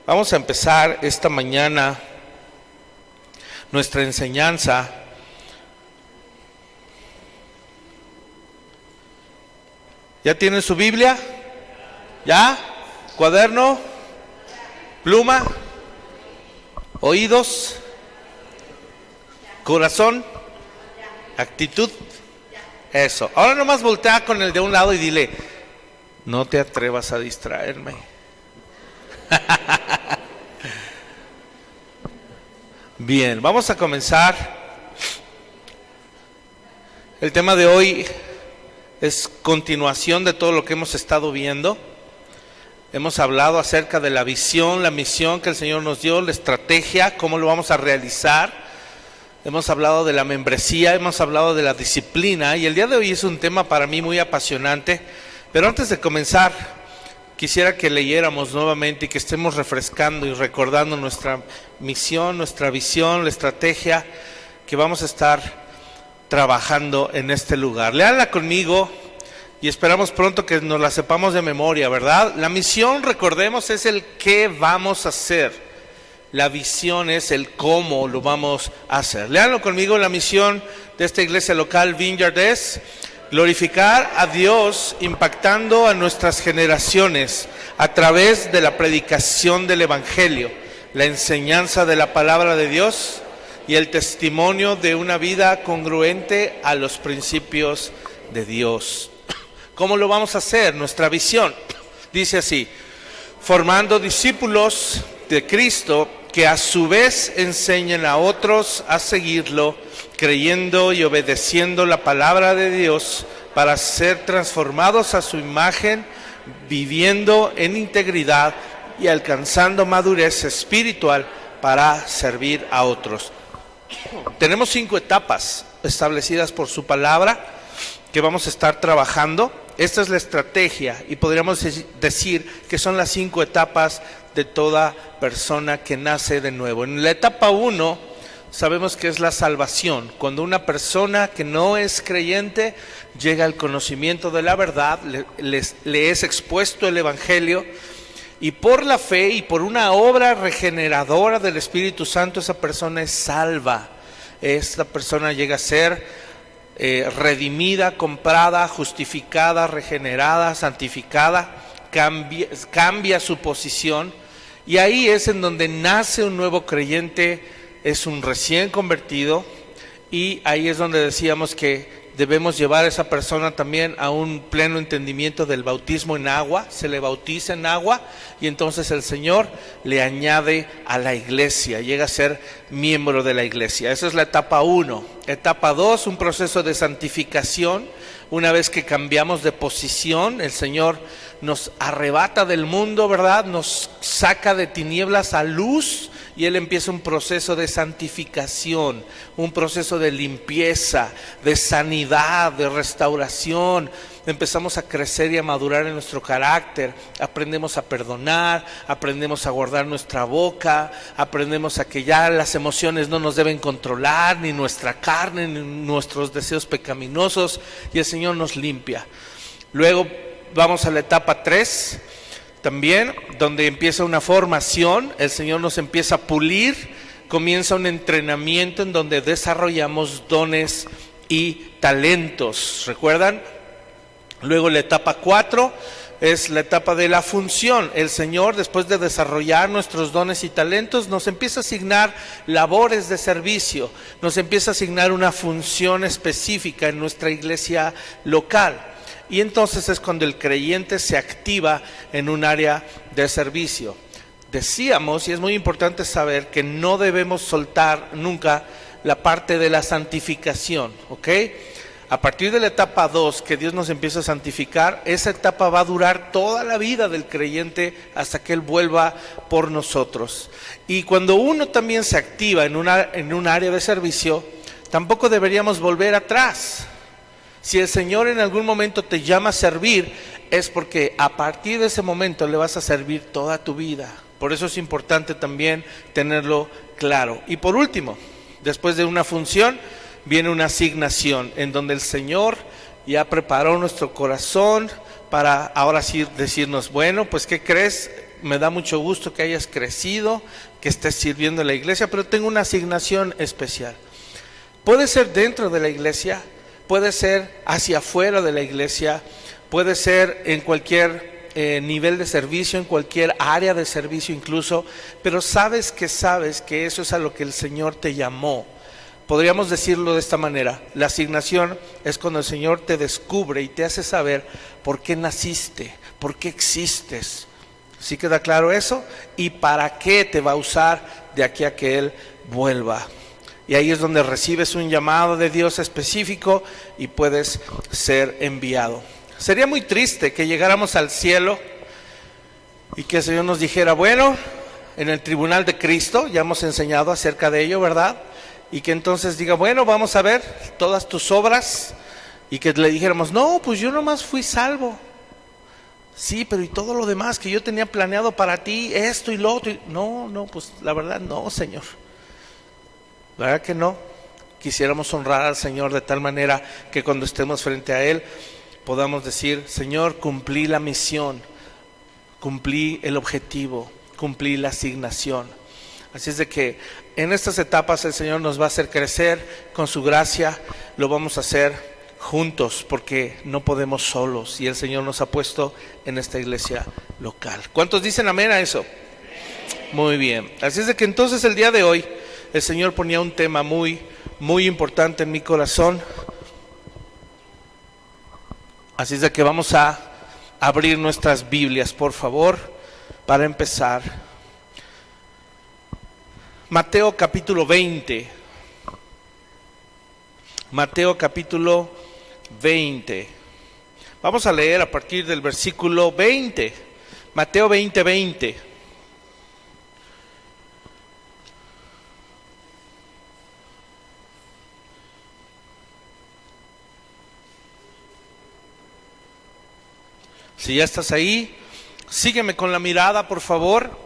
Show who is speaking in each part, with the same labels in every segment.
Speaker 1: Vamos a empezar esta mañana nuestra enseñanza ¿Ya tienen su Biblia? ¿Ya? ¿Cuaderno? ¿Pluma? ¿Oídos? ¿Corazón? ¿Actitud? Eso. Ahora nomás voltea con el de un lado y dile, no te atrevas a distraerme. Bien, vamos a comenzar. El tema de hoy es continuación de todo lo que hemos estado viendo. Hemos hablado acerca de la visión, la misión que el Señor nos dio, la estrategia, cómo lo vamos a realizar. Hemos hablado de la membresía, hemos hablado de la disciplina, y el día de hoy es un tema para mí muy apasionante. Pero antes de comenzar, quisiera que leyéramos nuevamente y que estemos refrescando y recordando nuestra misión, nuestra visión, la estrategia que vamos a estar trabajando en este lugar. Léanla conmigo y esperamos pronto que nos la sepamos de memoria, ¿verdad? La misión, recordemos, es el qué vamos a hacer. La visión es el cómo lo vamos a hacer. Léanlo conmigo. La misión de esta iglesia local Vineyard es glorificar a Dios impactando a nuestras generaciones a través de la predicación del Evangelio, la enseñanza de la palabra de Dios y el testimonio de una vida congruente a los principios de Dios. ¿Cómo lo vamos a hacer? Nuestra visión dice así: formando discípulos de Cristo que a su vez enseñen a otros a seguirlo, creyendo y obedeciendo la palabra de Dios para ser transformados a su imagen, viviendo en integridad y alcanzando madurez espiritual para servir a otros. Tenemos 5 etapas establecidas por su palabra que vamos a estar trabajando. Esta es la estrategia y podríamos decir que son las 5 etapas de toda persona que nace de nuevo. En la etapa 1 sabemos que es la salvación. Cuando una persona que no es creyente llega al conocimiento de la verdad, le es expuesto el Evangelio, y por la fe y por una obra regeneradora del Espíritu Santo, esa persona es salva. Esta persona llega a ser redimida, comprada, justificada, regenerada, santificada, cambia su posición, y ahí es en donde nace un nuevo creyente, es un recién convertido, y ahí es donde decíamos que debemos llevar a esa persona también a un pleno entendimiento del bautismo en agua. Se le bautiza en agua y entonces el Señor le añade a la iglesia, llega a ser miembro de la iglesia. Esa es la etapa 1. Etapa 2, un proceso de santificación. Una vez que cambiamos de posición, el Señor nos arrebata del mundo, ¿verdad? Nos saca de tinieblas a luz, y Él empieza un proceso de santificación, un proceso de limpieza, de sanidad, de restauración. Empezamos a crecer y a madurar en nuestro carácter, aprendemos a perdonar, aprendemos a guardar nuestra boca, aprendemos a que ya las emociones no nos deben controlar, ni nuestra carne, ni nuestros deseos pecaminosos, y el Señor nos limpia. Luego vamos a la etapa 3, también, donde empieza una formación. El Señor nos empieza a pulir, comienza un entrenamiento en donde desarrollamos dones y talentos. ¿Recuerdan? Luego la etapa 4 es la etapa de la función. El Señor, después de desarrollar nuestros dones y talentos, nos empieza a asignar labores de servicio, nos empieza a asignar una función específica en nuestra iglesia local. Y entonces es cuando el creyente se activa en un área de servicio. Decíamos, y es muy importante saber, que no debemos soltar nunca la parte de la santificación, ¿ok? A partir de la etapa 2, que Dios nos empieza a santificar, esa etapa va a durar toda la vida del creyente hasta que Él vuelva por nosotros. Y cuando uno también se activa en un área de servicio, tampoco deberíamos volver atrás. Si el Señor en algún momento te llama a servir, es porque a partir de ese momento le vas a servir toda tu vida. Por eso es importante también tenerlo claro. Y por último, después de una función, viene una asignación en donde el Señor ya preparó nuestro corazón para ahora sí decirnos, bueno, pues ¿qué crees? me da mucho gusto que hayas crecido, que estés sirviendo en la iglesia, pero tengo una asignación especial. Puede ser dentro de la iglesia, puede ser hacia afuera de la iglesia, puede ser en cualquier nivel de servicio, en cualquier área de servicio incluso, pero sabes que eso es a lo que el Señor te llamó. Podríamos decirlo de esta manera: la asignación es cuando el Señor te descubre y te hace saber por qué naciste, por qué existes. ¿Sí queda claro eso? Y para qué te va a usar de aquí a que Él vuelva. Y ahí es donde recibes un llamado de Dios específico y puedes ser enviado. Sería muy triste que llegáramos al cielo y que el Señor nos dijera: bueno, en el tribunal de Cristo, ya hemos enseñado acerca de ello, ¿verdad? Y que entonces diga: bueno, vamos a ver todas tus obras. Y que le dijéramos: no, pues yo nomás fui salvo. Sí, pero y todo lo demás que yo tenía planeado para ti, esto y lo otro. No, pues la verdad no, Señor. La verdad que no. Quisiéramos honrar al Señor de tal manera que cuando estemos frente a Él podamos decir: Señor, cumplí la misión, cumplí el objetivo, cumplí la asignación. Así es de que en estas etapas el Señor nos va a hacer crecer con su gracia. Lo vamos a hacer juntos, porque no podemos solos, y el Señor nos ha puesto en esta iglesia local. ¿Cuántos dicen amén a eso? Muy bien. Así es de que entonces el día de hoy el Señor ponía un tema muy importante en mi corazón. Así es de que vamos a abrir nuestras Biblias, por favor, para empezar. Mateo capítulo 20. Mateo capítulo 20. Vamos a leer a partir del versículo 20. Mateo 20, 20. Si ya estás ahí, sígueme con la mirada, por favor.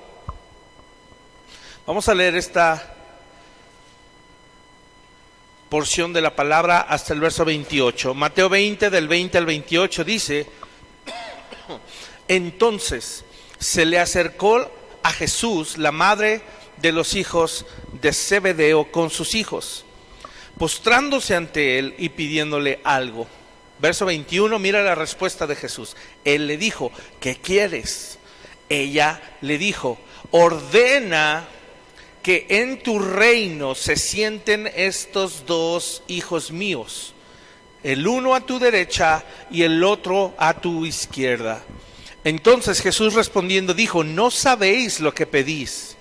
Speaker 1: Vamos a leer esta porción de la palabra hasta el verso 28. Mateo 20, del 20 al 28 dice: entonces se le acercó a Jesús la madre de los hijos de Zebedeo con sus hijos, postrándose ante él y pidiéndole algo. Verso 21, mira la respuesta de Jesús. Él le dijo: ¿qué quieres? Ella le dijo: ordena que en tu reino se sienten estos dos hijos míos, el uno a tu derecha y el otro a tu izquierda. Entonces Jesús respondiendo dijo: no sabéis lo que pedís.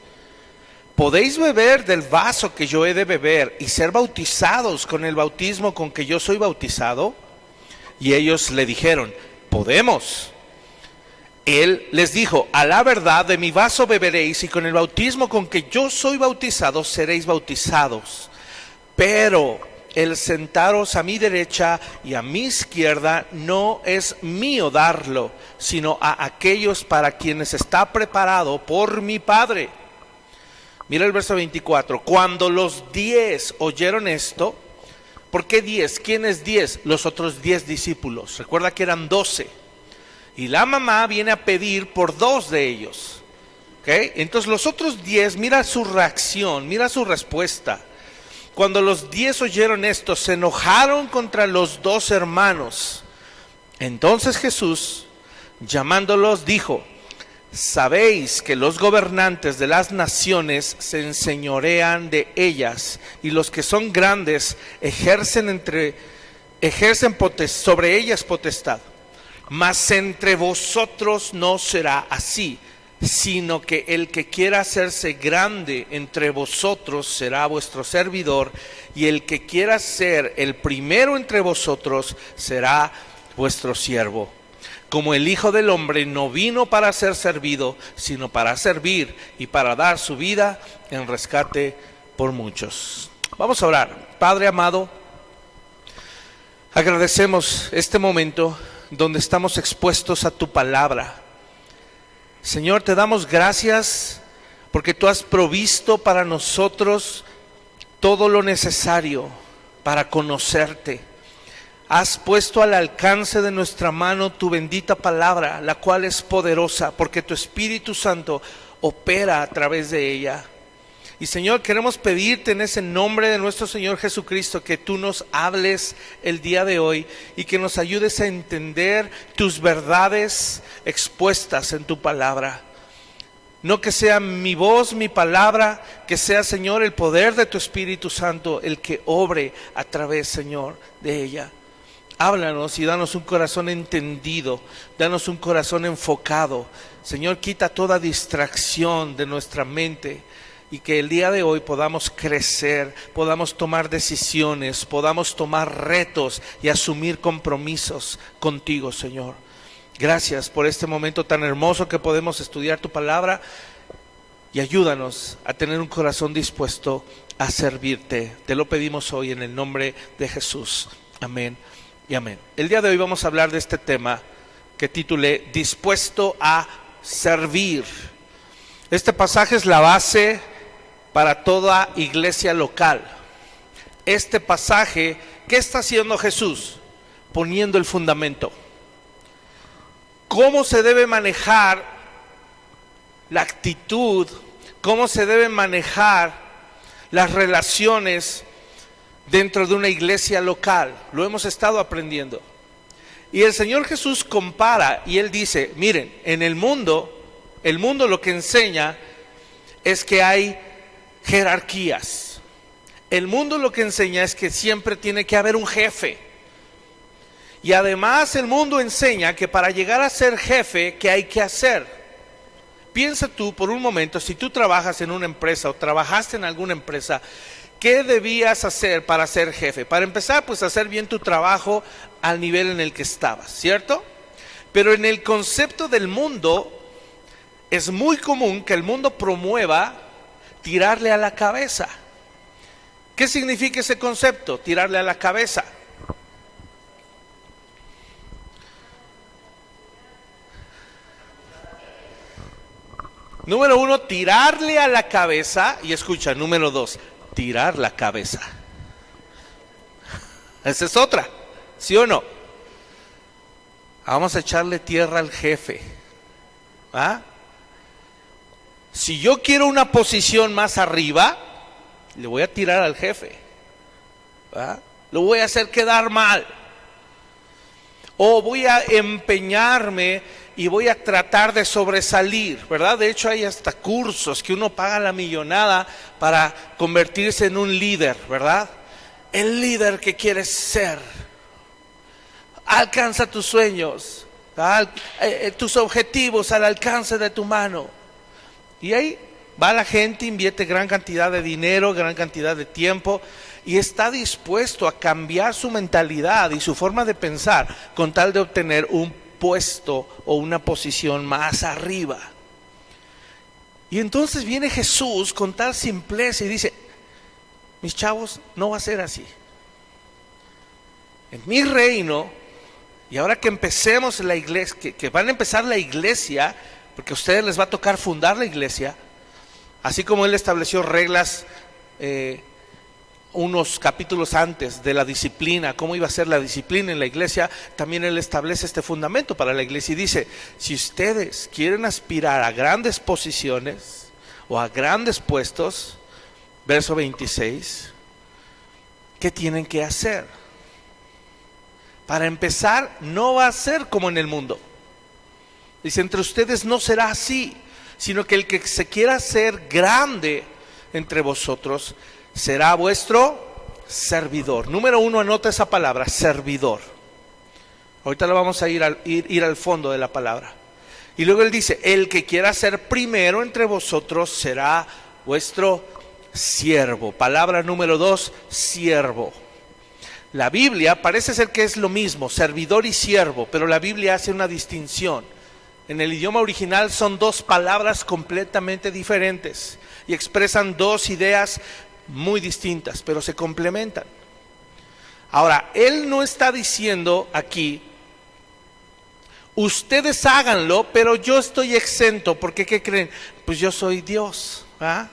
Speaker 1: ¿Podéis beber del vaso que yo he de beber y ser bautizados con el bautismo con que yo soy bautizado? Y ellos le dijeron: podemos. Él les dijo: a la verdad, de mi vaso beberéis, y con el bautismo con que yo soy bautizado seréis bautizados. Pero el sentaros a mi derecha y a mi izquierda no es mío darlo, sino a aquellos para quienes está preparado por mi Padre. Mira el verso 24. Cuando los 10 oyeron esto. ¿Por qué 10? ¿Quién es 10? Los otros 10 discípulos. Recuerda que eran 12. Y la mamá viene a pedir por 2 de ellos. ¿Okay? Entonces los otros 10, mira su reacción, mira su respuesta. Cuando los 10 oyeron esto, se enojaron contra los 2 hermanos. Entonces Jesús, llamándolos, dijo: sabéis que los gobernantes de las naciones se enseñorean de ellas, y los que son grandes ejercen sobre ellas potestad. Mas entre vosotros no será así, sino que el que quiera hacerse grande entre vosotros será vuestro servidor, y el que quiera ser el primero entre vosotros será vuestro siervo. Como el Hijo del Hombre no vino para ser servido, sino para servir y para dar su vida en rescate por muchos. Vamos a orar. Padre amado, agradecemos este momento donde estamos expuestos a tu palabra. Señor, te damos gracias porque tú has provisto para nosotros todo lo necesario para conocerte. Has puesto al alcance de nuestra mano tu bendita palabra, la cual es poderosa, porque tu Espíritu Santo opera a través de ella. Y Señor, queremos pedirte en ese nombre de nuestro Señor Jesucristo que tú nos hables el día de hoy y que nos ayudes a entender tus verdades expuestas en tu palabra. No que sea mi voz, mi palabra, que sea, Señor, el poder de tu Espíritu Santo el que obre a través, Señor, de ella. Háblanos y danos un corazón entendido, danos un corazón enfocado. Señor, quita toda distracción de nuestra mente y que el día de hoy podamos crecer, podamos tomar decisiones, podamos tomar retos y asumir compromisos contigo, Señor. Gracias por este momento tan hermoso que podemos estudiar tu palabra y ayúdanos a tener un corazón dispuesto a servirte. Te lo pedimos hoy en el nombre de Jesús. Amén y amén. El día de hoy vamos a hablar de este tema que titulé Dispuesto a servir. Este pasaje es la base para toda iglesia local. Este pasaje, ¿qué está haciendo Jesús? Poniendo el fundamento. ¿Cómo se debe manejar la actitud? ¿Cómo se deben manejar las relaciones dentro de una iglesia local? Lo hemos estado aprendiendo. Y el Señor Jesús compara y Él dice, miren, en el mundo lo que enseña es que hay jerarquías. El mundo lo que enseña es que siempre tiene que haber un jefe. Y además el mundo enseña que para llegar a ser jefe, ¿qué hay que hacer? Piensa tú por un momento, si tú trabajas en una empresa o trabajaste en alguna empresa, ¿qué debías hacer para ser jefe? Para empezar, pues hacer bien tu trabajo al nivel en el que estabas, ¿cierto? Pero en el concepto del mundo, es muy común que el mundo promueva tirarle a la cabeza. ¿Qué significa ese concepto? Tirarle a la cabeza. Número 1, tirarle a la cabeza. Y escucha, número 2, tirar la cabeza. Esa es otra, ¿sí o no? Vamos a echarle tierra al jefe. ¿Ah? Si yo quiero una posición más arriba, le voy a tirar al jefe. ¿Ah? Lo voy a hacer quedar mal. O voy a empeñarme y voy a tratar de sobresalir, ¿verdad? De hecho hay hasta cursos que uno paga la millonada para convertirse en un líder, ¿verdad? El líder que quieres ser. Alcanza tus sueños, tus objetivos al alcance de tu mano. Y ahí va la gente, invierte gran cantidad de dinero, gran cantidad de tiempo y está dispuesto a cambiar su mentalidad y su forma de pensar con tal de obtener un puesto o una posición más arriba. Y entonces viene Jesús con tal simpleza y dice, mis chavos, no va a ser así. En mi reino, y ahora que empecemos la iglesia, que van a empezar la iglesia, porque a ustedes les va a tocar fundar la iglesia, así como Él estableció reglas unos capítulos antes de la disciplina, cómo iba a ser la disciplina en la iglesia, también Él establece este fundamento para la iglesia y dice, si ustedes quieren aspirar a grandes posiciones o a grandes puestos, verso 26, ¿qué tienen que hacer? Para empezar, no va a ser como en el mundo. Dice, entre ustedes no será así, sino que el que se quiera hacer grande entre vosotros será vuestro servidor. Número 1, anota esa palabra, servidor. Ahorita lo vamos a ir al fondo de la palabra. Y luego Él dice, el que quiera ser primero entre vosotros será vuestro siervo. Palabra número 2, siervo. La Biblia parece ser que es lo mismo, servidor y siervo, pero la Biblia hace una distinción. En el idioma original son dos palabras completamente diferentes y expresan dos ideas muy distintas, pero se complementan. Ahora, Él no está diciendo aquí, ustedes háganlo, pero yo estoy exento, porque ¿qué creen? Pues yo soy Dios, ¿ah?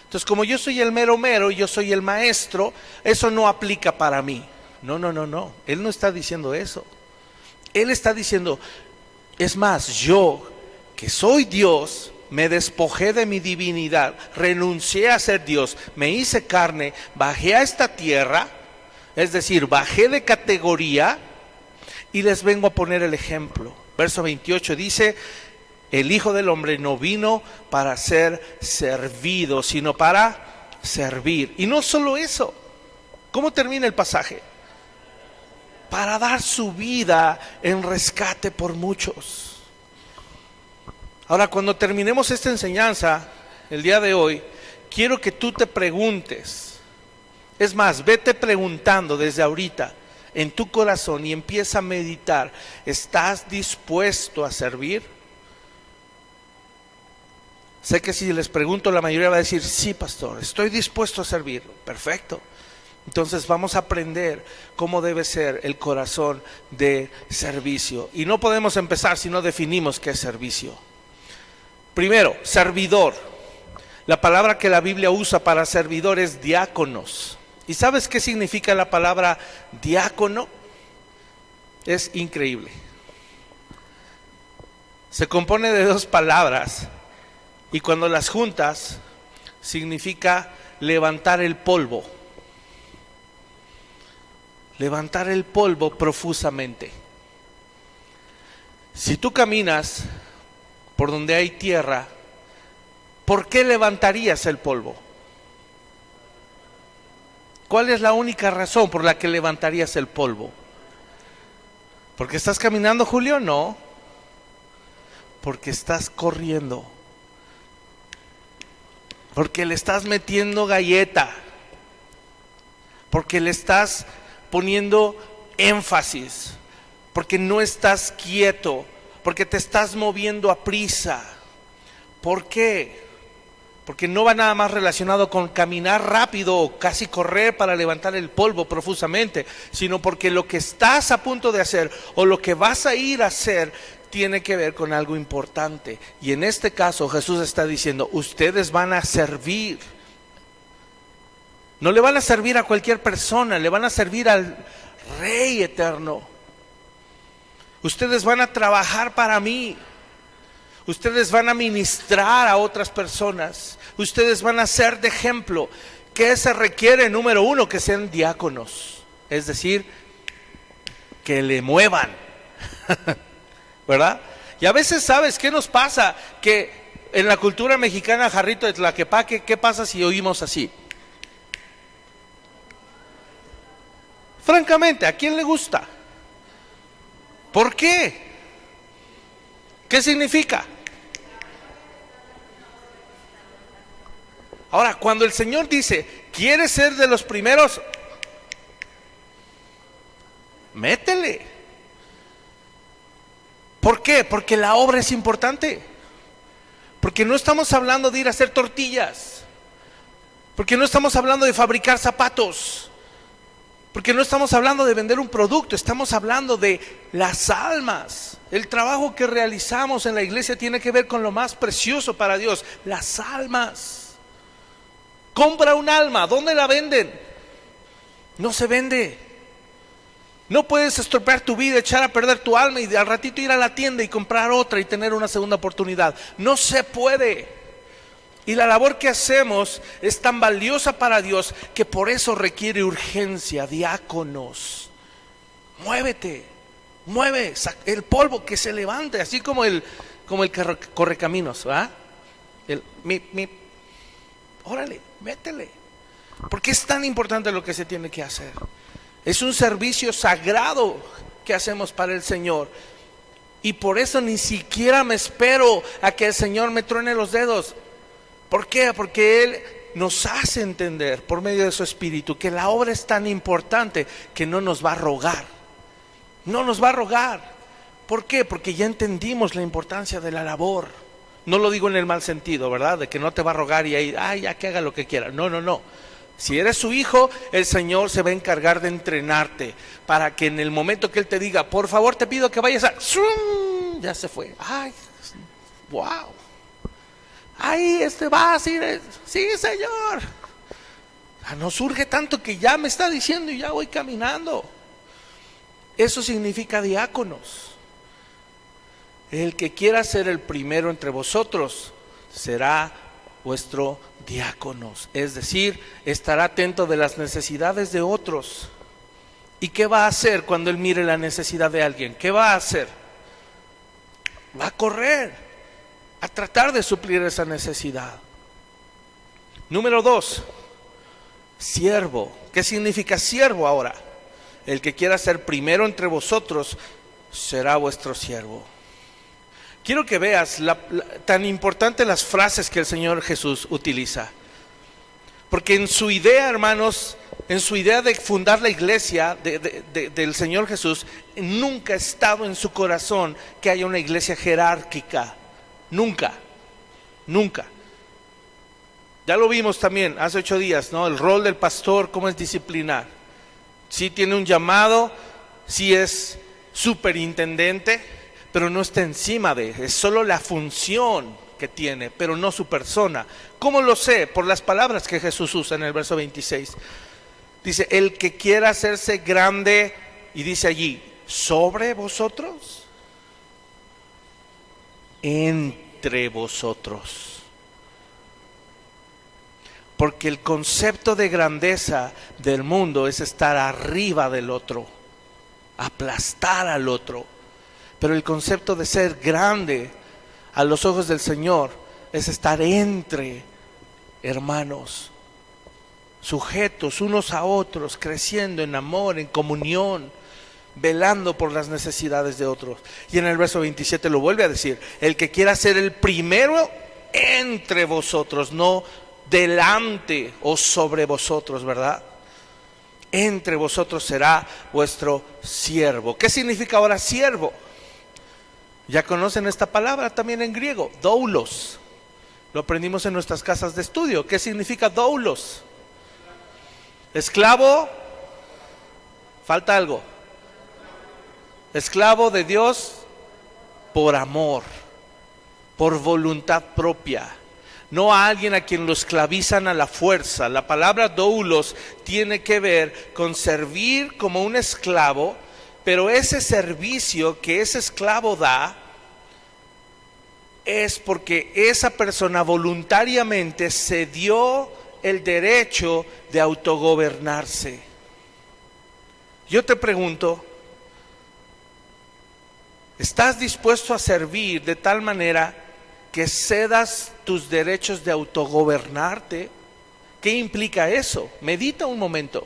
Speaker 1: Entonces, como yo soy el mero mero y yo soy el maestro, eso no aplica para mí. No, no, no, no. Él no está diciendo eso. Él está diciendo, es más, yo que soy Dios, me despojé de mi divinidad, renuncié a ser Dios, me hice carne, bajé a esta tierra, es decir, bajé de categoría y les vengo a poner el ejemplo. Verso 28 dice, el Hijo del Hombre no vino para ser servido, sino para servir. Y no solo eso, ¿cómo termina el pasaje? Para dar su vida en rescate por muchos. Ahora, cuando terminemos esta enseñanza, el día de hoy, quiero que tú te preguntes. Es más, vete preguntando desde ahorita en tu corazón y empieza a meditar. ¿Estás dispuesto a servir? Sé que si les pregunto, la mayoría va a decir, sí, pastor, estoy dispuesto a servir. Perfecto. Entonces vamos a aprender cómo debe ser el corazón de servicio. Y no podemos empezar si no definimos qué es servicio. Primero, servidor. La palabra que la Biblia usa para servidor es diáconos. ¿Y sabes qué significa la palabra diácono? Es increíble. Se compone de dos palabras y cuando las juntas significa levantar el polvo. Levantar el polvo profusamente. Si tú caminas por donde hay tierra, ¿por qué levantarías el polvo? ¿Cuál es la única razón por la que levantarías el polvo? ¿Porque estás caminando, Julio? No. Porque estás corriendo. Porque le estás metiendo galleta. Porque le estás poniendo énfasis. Porque no estás quieto. Porque te estás moviendo a prisa. ¿Por qué? Porque no va nada más relacionado con caminar rápido o casi correr para levantar el polvo profusamente, sino porque lo que estás a punto de hacer o lo que vas a ir a hacer tiene que ver con algo importante. Y en este caso Jesús está diciendo, ustedes van a servir. No le van a servir a cualquier persona, le van a servir al Rey eterno. Ustedes van a trabajar para mí. Ustedes van a ministrar a otras personas. Ustedes van a ser de ejemplo. ¿Qué se requiere? Número uno, que sean diáconos. Es decir, que le muevan. ¿Verdad? Y a veces, ¿sabes qué nos pasa? Que en la cultura mexicana, jarrito de Tlaquepaque, ¿qué pasa si oímos así? Francamente, ¿a quién le gusta? ¿Por qué? ¿Qué significa? Ahora, cuando el Señor dice, ¿quieres ser de los primeros? Métele. ¿Por qué? Porque la obra es importante. Porque no estamos hablando de ir a hacer tortillas. Porque no estamos hablando de fabricar zapatos. Porque no estamos hablando de vender un producto, estamos hablando de las almas. El trabajo que realizamos en la iglesia tiene que ver con lo más precioso para Dios, las almas. Compra un alma, ¿dónde la venden? No se vende. No puedes estropear tu vida, echar a perder tu alma y al ratito ir a la tienda y comprar otra y tener una segunda oportunidad. No se puede. Y la labor que hacemos es tan valiosa para Dios que por eso requiere urgencia, diáconos. Muévete, mueve el polvo que se levante, así como el que corre caminos, ¿verdad? Órale, métele. Porque es tan importante lo que se tiene que hacer. Es un servicio sagrado que hacemos para el Señor. Y por eso ni siquiera me espero a que el Señor me truene los dedos. ¿Por qué? Porque Él nos hace entender por medio de su Espíritu que la obra es tan importante que no nos va a rogar. No nos va a rogar. ¿Por qué? Porque ya entendimos la importancia de la labor. No lo digo en el mal sentido, ¿verdad? De que no te va a rogar y ahí, ya que haga lo que quiera. No, no, no. Si eres su hijo, el Señor se va a encargar de entrenarte para que en el momento que Él te diga, por favor te pido que vayas a... Ya se fue. Ay, wow. Ahí va así, sí, Señor. Nos urge tanto que ya me está diciendo y ya voy caminando. Eso significa diáconos. El que quiera ser el primero entre vosotros será vuestro diáconos. Es decir, estará atento de las necesidades de otros. ¿Y qué va a hacer cuando él mire la necesidad de alguien? ¿Qué va a hacer? Va a correr a tratar de suplir esa necesidad. Número 2, siervo. ¿Qué significa siervo ahora? El que quiera ser primero entre vosotros será vuestro siervo. Quiero que veas tan importante las frases que el Señor Jesús utiliza. Porque en su idea, hermanos, en su idea de fundar la iglesia del Señor Jesús, nunca ha estado en su corazón que haya una iglesia jerárquica. Nunca, nunca. Ya lo vimos también hace 8 días, ¿no? El rol del pastor, cómo es disciplinar. Sí tiene un llamado, sí es superintendente, pero no está encima es solo la función que tiene, pero no su persona. ¿Cómo lo sé? Por las palabras que Jesús usa en el verso 26. Dice, el que quiera hacerse grande, y dice allí, sobre vosotros, entre vosotros. Porque el concepto de grandeza del mundo es estar arriba del otro, aplastar al otro. Pero el concepto de ser grande a los ojos del Señor es estar entre hermanos, sujetos unos a otros, creciendo en amor, en comunión, velando por las necesidades de otros. Y en el verso 27 lo vuelve a decir, el que quiera ser el primero entre vosotros, no delante o sobre vosotros, ¿verdad? Entre vosotros será vuestro siervo. ¿Qué significa ahora siervo? Ya conocen esta palabra también en griego, doulos. Lo aprendimos en nuestras casas de estudio. ¿Qué significa doulos? Esclavo, falta algo. Esclavo de Dios por amor, por voluntad propia. No a alguien a quien lo esclavizan a la fuerza. La palabra doulos tiene que ver con servir como un esclavo, pero ese servicio que ese esclavo da es porque esa persona voluntariamente se dio el derecho de autogobernarse. Yo te pregunto, ¿estás dispuesto a servir de tal manera que cedas tus derechos de autogobernarte? ¿Qué implica eso? Medita un momento,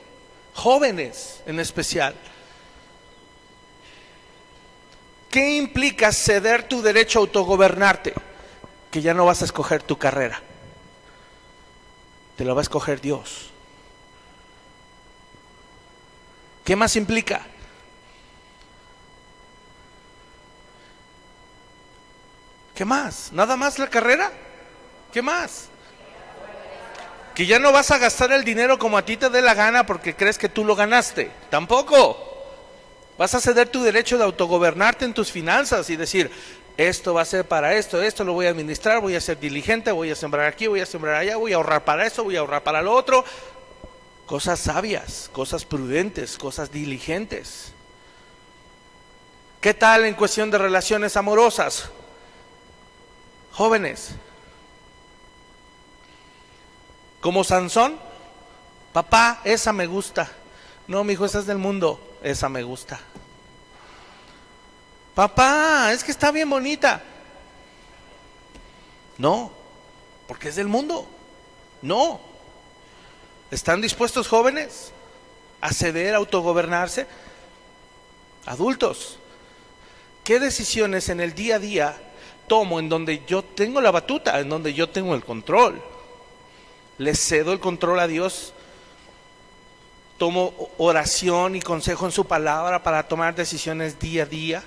Speaker 1: jóvenes en especial. ¿Qué implica ceder tu derecho a autogobernarte? Que ya no vas a escoger tu carrera, te la va a escoger Dios. ¿Qué más implica? ¿Qué más? ¿Nada más la carrera? ¿Qué más? Que ya no vas a gastar el dinero como a ti te dé la gana porque crees que tú lo ganaste. Tampoco. Vas a ceder tu derecho de autogobernarte en tus finanzas y decir, esto va a ser para esto lo voy a administrar, voy a ser diligente, voy a sembrar aquí, voy a sembrar allá, voy a ahorrar para eso, voy a ahorrar para lo otro. Cosas sabias, cosas prudentes, cosas diligentes. ¿Qué tal en cuestión de relaciones amorosas? Jóvenes, como Sansón, papá, esa me gusta. No, mi hijo, esa es del mundo, esa me gusta. Papá, es que está bien bonita. No, porque es del mundo. No. ¿Están dispuestos, jóvenes, a ceder, a autogobernarse? Adultos, ¿qué decisiones en el día a día tomo en donde yo tengo la batuta, en donde yo tengo el control? ¿Le cedo el control a Dios? ¿Tomo oración y consejo en su palabra para tomar decisiones día a día?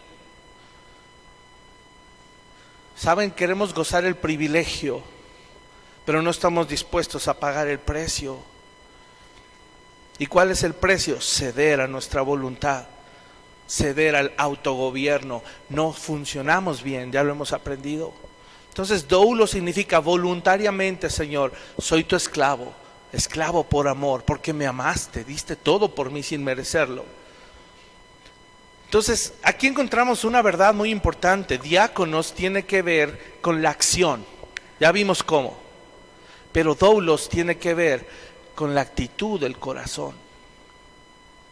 Speaker 1: Saben, queremos gozar el privilegio, pero no estamos dispuestos a pagar el precio. ¿Y cuál es el precio? Ceder a nuestra voluntad, ceder al autogobierno. No funcionamos bien, ya lo hemos aprendido. Entonces, doulo significa voluntariamente, Señor, soy tu esclavo. esclavo por amor, porque me amaste, diste todo por mí sin merecerlo. Entonces, aquí encontramos una verdad muy importante. Diáconos tiene que ver con la acción, ya vimos cómo, pero doulos tiene que ver con la actitud del corazón.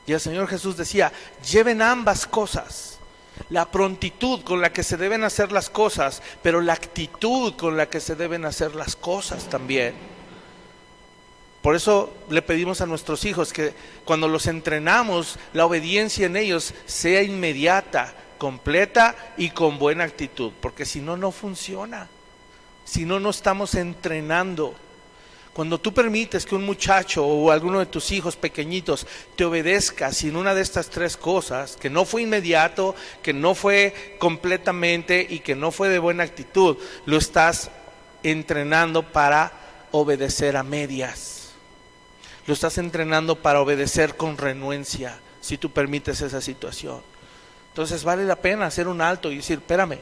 Speaker 1: Y el Señor Jesús decía, lleven ambas cosas, la prontitud con la que se deben hacer las cosas, pero la actitud con la que se deben hacer las cosas también. Por eso le pedimos a nuestros hijos que cuando los entrenamos, la obediencia en ellos sea inmediata, completa y con buena actitud, porque si no, no funciona. Si no, no estamos entrenando. Cuando tú permites que un muchacho o alguno de tus hijos pequeñitos te obedezca sin una de estas tres cosas, que no fue inmediato, que no fue completamente y que no fue de buena actitud, lo estás entrenando para obedecer a medias. Lo estás entrenando para obedecer con renuencia, si tú permites esa situación. Entonces vale la pena hacer un alto y decir, espérame,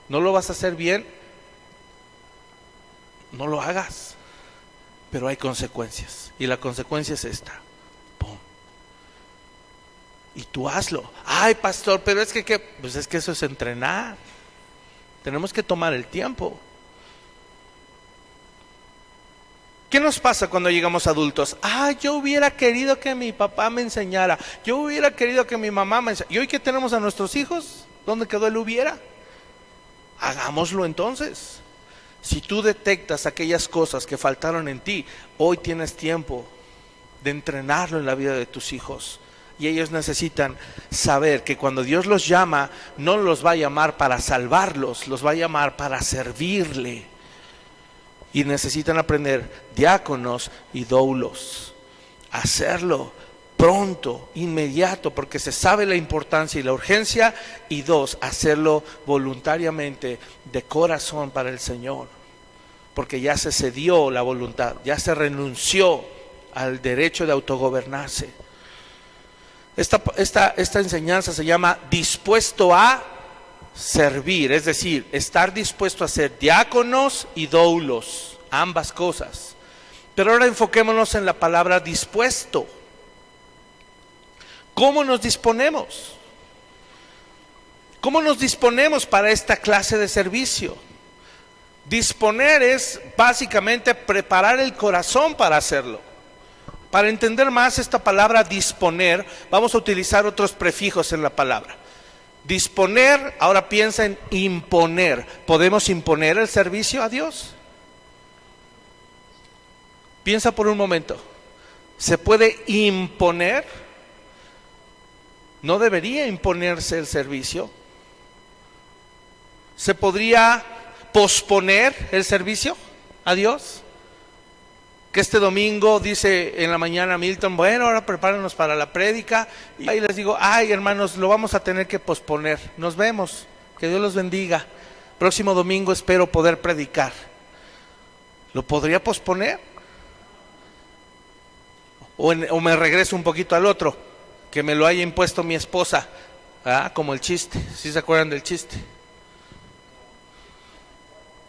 Speaker 1: no lo vas a hacer bien, no lo hagas. Pero hay consecuencias, y la consecuencia es esta. ¡Pum! Y tú hazlo. Ay, pastor, pero es que pues es que eso es entrenar. Tenemos que tomar el tiempo. ¿Qué nos pasa cuando llegamos adultos? Yo hubiera querido que mi papá me enseñara. Yo hubiera querido que mi mamá me enseñara. ¿Y hoy qué tenemos a nuestros hijos? ¿Dónde quedó el hubiera? Hagámoslo entonces. Si tú detectas aquellas cosas que faltaron en ti, hoy tienes tiempo de entrenarlo en la vida de tus hijos. Y ellos necesitan saber que cuando Dios los llama, no los va a llamar para salvarlos, los va a llamar para servirle. Y necesitan aprender, diáconos y doulos, hacerlo pronto, inmediato, porque se sabe la importancia y la urgencia. Y dos, hacerlo voluntariamente, de corazón para el Señor, porque ya se cedió la voluntad, ya se renunció al derecho de autogobernarse. Esta enseñanza se llama dispuesto a servir, es decir, estar dispuesto a ser diáconos y doulos, ambas cosas. Pero ahora enfoquémonos en la palabra dispuesto. ¿Cómo nos disponemos? ¿Cómo nos disponemos para esta clase de servicio? Disponer es básicamente preparar el corazón para hacerlo. Para entender más esta palabra disponer, vamos a utilizar otros prefijos en la palabra. Disponer, ahora piensa en imponer. ¿Podemos imponer el servicio a Dios? Piensa por un momento. ¿Se puede imponer? ¿No debería imponerse el servicio? ¿Se podría posponer el servicio a Dios? Que este domingo dice en la mañana Milton, bueno, ahora prepáranos para la prédica. Y ahí les digo, hermanos, lo vamos a tener que posponer. Nos vemos, que Dios los bendiga. Próximo domingo espero poder predicar. ¿Lo podría posponer? O me regreso un poquito al otro, que me lo haya impuesto mi esposa. Como el chiste, ¿sí se acuerdan del chiste?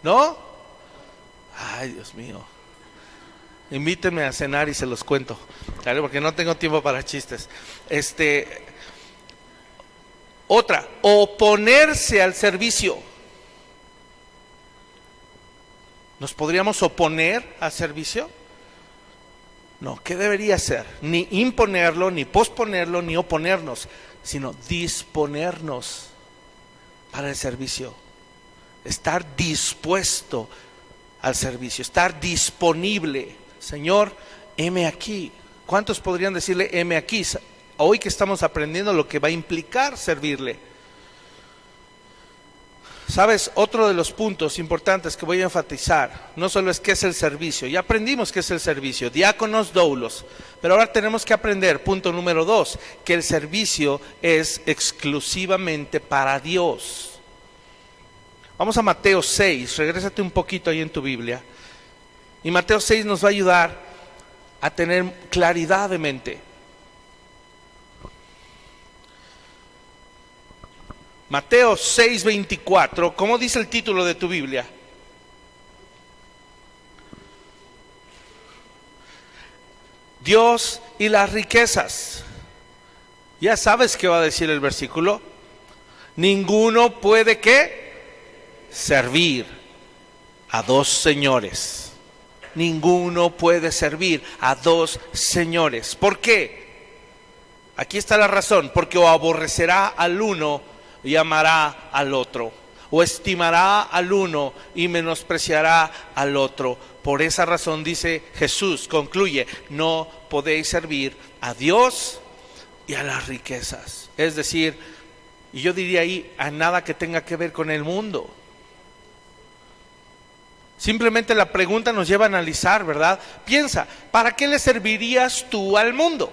Speaker 1: ¿No? Ay, Dios mío. Invítenme a cenar y se los cuento, ¿vale? Porque no tengo tiempo para chistes. Otra, oponerse al servicio. ¿Nos podríamos oponer al servicio? No, ¿qué debería ser? Ni imponerlo, ni posponerlo, ni oponernos, sino disponernos para el servicio. Estar dispuesto al servicio, estar disponible. Señor, heme aquí. ¿Cuántos podrían decirle heme aquí? Hoy que estamos aprendiendo lo que va a implicar servirle. ¿Sabes? Otro de los puntos importantes que voy a enfatizar, no solo es qué es el servicio, ya aprendimos qué es el servicio, diáconos, doulos, pero ahora tenemos que aprender, punto número 2, que el servicio es exclusivamente para Dios. Vamos a Mateo 6, regrésate un poquito ahí en tu Biblia. Y Mateo 6 nos va a ayudar a tener claridad de mente. Mateo 6:24, ¿cómo dice el título de tu Biblia? Dios y las riquezas. Ya sabes qué va a decir el versículo. Ninguno puede ¿qué? Servir a dos señores. Ninguno puede servir a dos señores. ¿Por qué? Aquí está la razón. Porque o aborrecerá al uno y amará al otro, o estimará al uno y menospreciará al otro. Por esa razón dice Jesús, concluye, no podéis servir a Dios y a las riquezas. Es decir, y yo diría ahí, a nada que tenga que ver con el mundo. Simplemente la pregunta nos lleva a analizar, ¿verdad? Piensa, ¿para qué le servirías tú al mundo?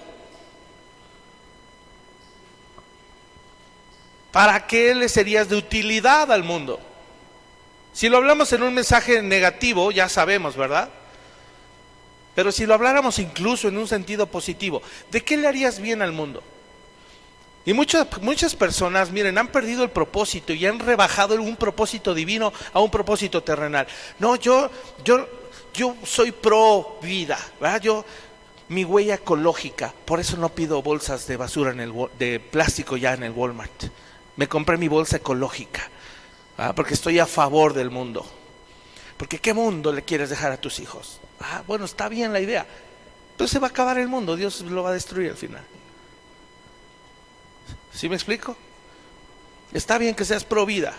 Speaker 1: ¿Para qué le serías de utilidad al mundo? Si lo hablamos en un mensaje negativo, ya sabemos, ¿verdad? Pero si lo habláramos incluso en un sentido positivo, ¿de qué le harías bien al mundo? Y muchas personas, miren, han perdido el propósito y han rebajado un propósito divino a un propósito terrenal. No, yo soy pro vida, ¿verdad? Mi huella ecológica, por eso no pido bolsas de basura de plástico ya en el Walmart. Me compré mi bolsa ecológica, ¿verdad? Porque estoy a favor del mundo. Porque ¿qué mundo le quieres dejar a tus hijos? Bueno, está bien la idea, pero se va a acabar el mundo, Dios lo va a destruir al final. ¿Sí me explico? Está bien que seas pro vida.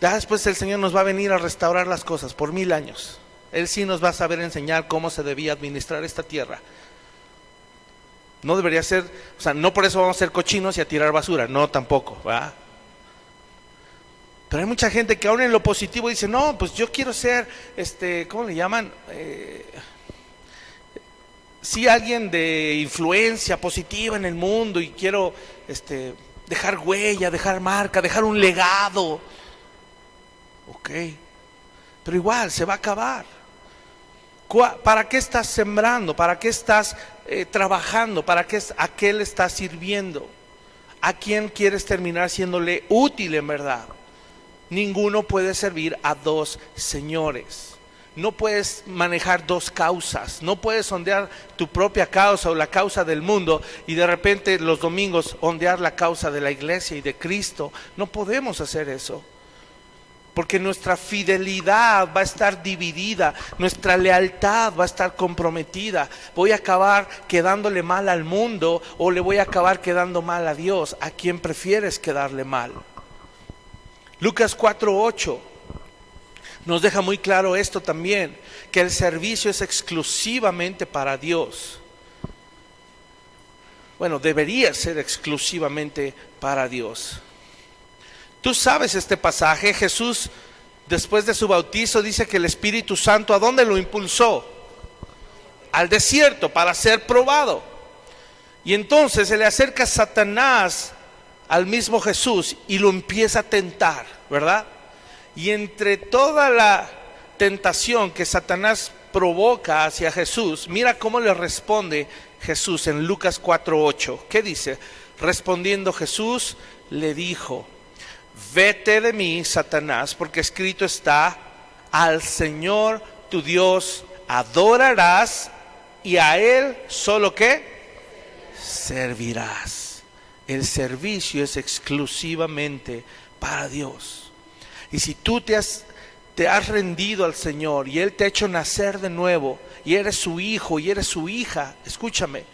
Speaker 1: Ya después el Señor nos va a venir a restaurar las cosas por 1000 años. Él sí nos va a saber enseñar cómo se debía administrar esta tierra. No debería ser, o sea, no por eso vamos a ser cochinos y a tirar basura, no tampoco, ¿verdad? Pero hay mucha gente que aún en lo positivo dice, no, pues yo quiero ser, ¿cómo le llaman? Sí, alguien de influencia positiva en el mundo y quiero dejar huella, dejar marca, dejar un legado. Ok, pero igual se va a acabar. ¿Para qué estás sembrando? ¿Para qué estás trabajando? ¿A qué le estás sirviendo? ¿A quién quieres terminar siéndole útil en verdad? Ninguno puede servir a dos señores. No puedes manejar dos causas. No puedes ondear tu propia causa o la causa del mundo y de repente los domingos ondear la causa de la iglesia y de Cristo. No podemos hacer eso. Porque nuestra fidelidad va a estar dividida, nuestra lealtad va a estar comprometida. Voy a acabar quedándole mal al mundo o le voy a acabar quedando mal a Dios. ¿A quién prefieres quedarle mal? Lucas 4:8 nos deja muy claro esto también, que el servicio es exclusivamente para Dios. Bueno, debería ser exclusivamente para Dios. Tú sabes este pasaje. Jesús, después de su bautizo, dice que el Espíritu Santo, ¿a dónde lo impulsó? Al desierto, para ser probado. Y entonces se le acerca Satanás al mismo Jesús y lo empieza a tentar, ¿verdad? Y entre toda la tentación que Satanás provoca hacia Jesús, mira cómo le responde Jesús en Lucas 4:8. ¿Qué dice? Respondiendo Jesús le dijo: vete de mí, Satanás, porque escrito está, al Señor tu Dios adorarás y a Él solo ¿qué? Servirás. El servicio es exclusivamente para Dios. Y si tú te has rendido al Señor y Él te ha hecho nacer de nuevo y eres su hijo y eres su hija, escúchame,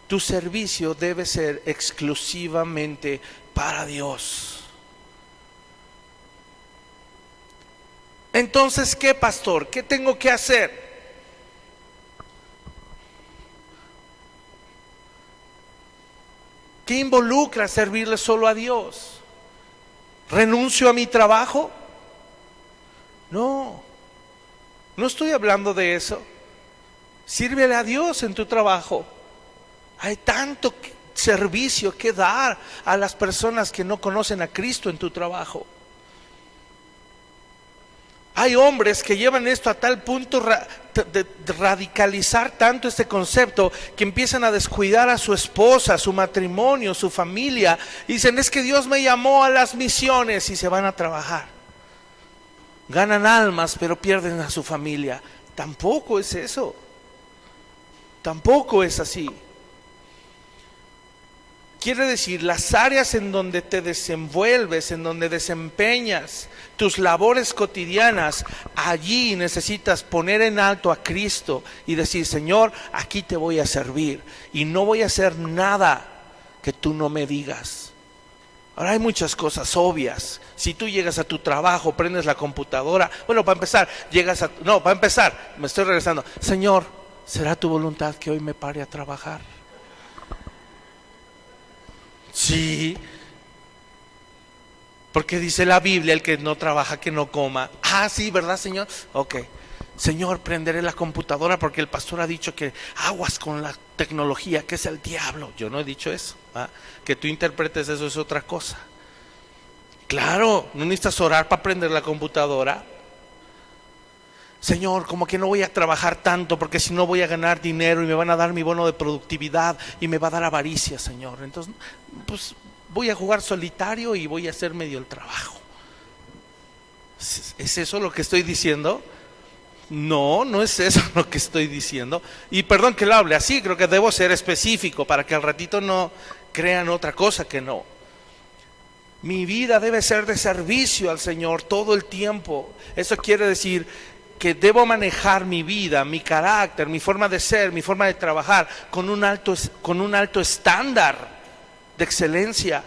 Speaker 1: tu servicio debe ser exclusivamente para Dios. Entonces, ¿qué, pastor? ¿Qué tengo que hacer? ¿Qué involucra servirle solo a Dios? ¿Renuncio a mi trabajo? No estoy hablando de eso. Sírvele a Dios en tu trabajo. Hay tanto servicio que dar a las personas que no conocen a Cristo en tu trabajo. Hay hombres que llevan esto a tal punto de radicalizar tanto este concepto que empiezan a descuidar a su esposa, su matrimonio, su familia. Y dicen, es que Dios me llamó a las misiones, y se van a trabajar. Ganan almas pero pierden a su familia. Tampoco es eso. Tampoco es así. Quiere decir, las áreas en donde te desenvuelves, en donde desempeñas tus labores cotidianas, allí necesitas poner en alto a Cristo y decir: Señor, aquí te voy a servir y no voy a hacer nada que tú no me digas. Ahora hay muchas cosas obvias. Si tú llegas a tu trabajo, prendes la computadora, bueno, para empezar, me estoy regresando. Señor, ¿será tu voluntad que hoy me pare a trabajar? Sí, porque dice la Biblia: el que no trabaja, que no coma. Ah, sí, ¿verdad, Señor? Ok. Señor, prenderé la computadora porque el pastor ha dicho que aguas con la tecnología, que es el diablo. Yo no he dicho eso. Que tú interpretes eso es otra cosa. Claro, no necesitas orar para prender la computadora. Señor, como que no voy a trabajar tanto porque si no voy a ganar dinero y me van a dar mi bono de productividad y me va a dar avaricia, Señor. Entonces, pues voy a jugar solitario y voy a hacer medio el trabajo. ¿Es eso lo que estoy diciendo? No, no es eso lo que estoy diciendo. Y perdón que lo hable así, creo que debo ser específico para que al ratito no crean otra cosa que no. Mi vida debe ser de servicio al Señor todo el tiempo. Eso quiere decir que debo manejar mi vida, mi carácter, mi forma de ser, mi forma de trabajar con un alto estándar de excelencia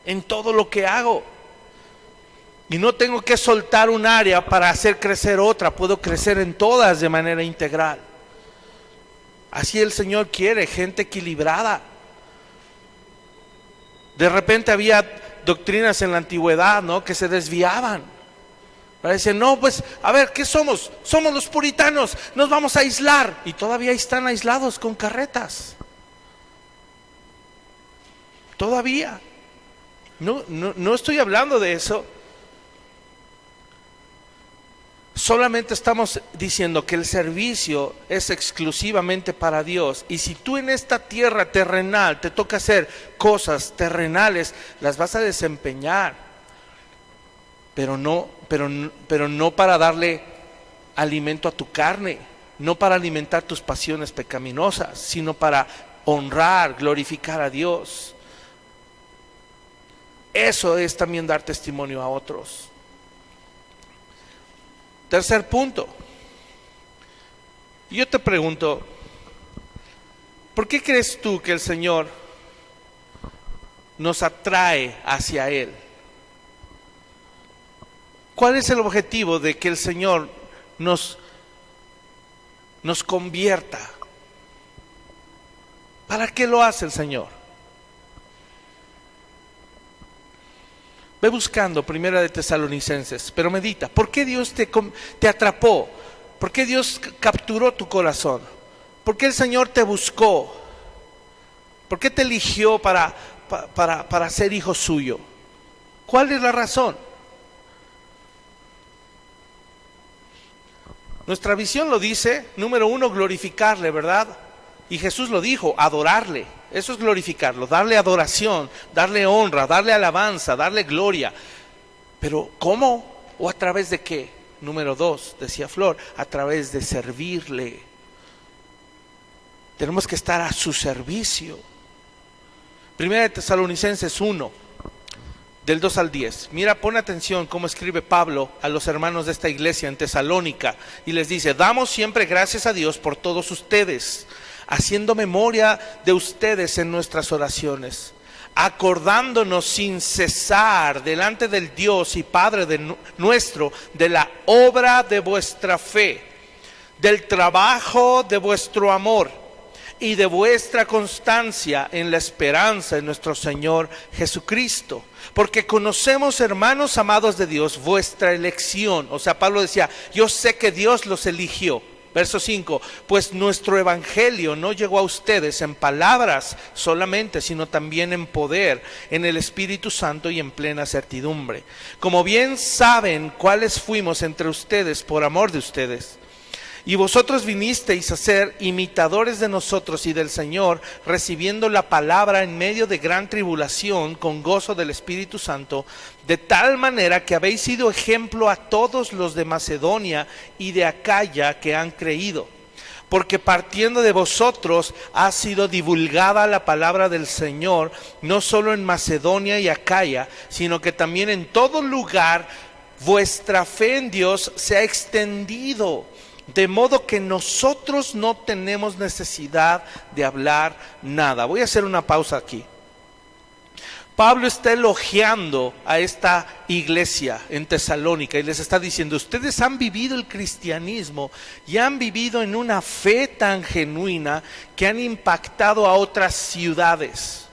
Speaker 1: en todo lo que hago. Y no tengo que soltar un área para hacer crecer otra, puedo crecer en todas de manera integral. Así el Señor quiere, gente equilibrada. De repente había doctrinas en la antigüedad, ¿no?, que se desviaban. Dicen: no, pues, a ver, ¿qué somos? Somos los puritanos, nos vamos a aislar. Y todavía están aislados con carretas. Todavía. No estoy hablando de eso. Solamente estamos diciendo que el servicio es exclusivamente para Dios. Y si tú en esta tierra terrenal te toca hacer cosas terrenales, las vas a desempeñar. Pero no para darle alimento a tu carne, no para alimentar tus pasiones pecaminosas, sino para honrar, glorificar a Dios. Eso es también dar testimonio a otros. Tercer punto. Yo te pregunto, ¿por qué crees tú que el Señor nos atrae hacia Él? ¿Cuál es el objetivo de que el Señor nos convierta? ¿Para qué lo hace el Señor? Ve buscando Primera de Tesalonicenses, pero medita, ¿por qué Dios te atrapó? ¿Por qué Dios capturó tu corazón? ¿Por qué el Señor te buscó? ¿Por qué te eligió para ser hijo suyo? ¿Cuál es la razón? Nuestra visión lo dice, número 1, glorificarle, ¿verdad? Y Jesús lo dijo, adorarle. Eso es glorificarlo, darle adoración, darle honra, darle alabanza, darle gloria. Pero ¿cómo? ¿O a través de qué? Número 2, decía Flor, a través de servirle. Tenemos que estar a su servicio. Primera de Tesalonicenses 1, del 2 al 10. Mira, pon atención cómo escribe Pablo a los hermanos de esta iglesia en Tesalónica. Y les dice: damos siempre gracias a Dios por todos ustedes, haciendo memoria de ustedes en nuestras oraciones, acordándonos sin cesar delante del Dios y Padre nuestro de la obra de vuestra fe, del trabajo de vuestro amor y de vuestra constancia en la esperanza en nuestro Señor Jesucristo. Porque conocemos, hermanos amados de Dios, vuestra elección. O sea, Pablo decía: yo sé que Dios los eligió. Verso 5, pues nuestro evangelio no llegó a ustedes en palabras solamente, sino también en poder, en el Espíritu Santo y en plena certidumbre. Como bien saben cuáles fuimos entre ustedes por amor de ustedes. Y vosotros vinisteis a ser imitadores de nosotros y del Señor, recibiendo la palabra en medio de gran tribulación, con gozo del Espíritu Santo, de tal manera que habéis sido ejemplo a todos los de Macedonia y de Acaya que han creído. porque partiendo de vosotros ha sido divulgada la palabra del Señor, no solo en Macedonia y Acaya, sino que también en todo lugar vuestra fe en Dios se ha extendido, de modo que nosotros no tenemos necesidad de hablar nada. Voy a hacer una pausa aquí. Pablo está elogiando a esta iglesia en Tesalónica y les está diciendo: ustedes han vivido el cristianismo y han vivido en una fe tan genuina que han impactado a otras ciudades.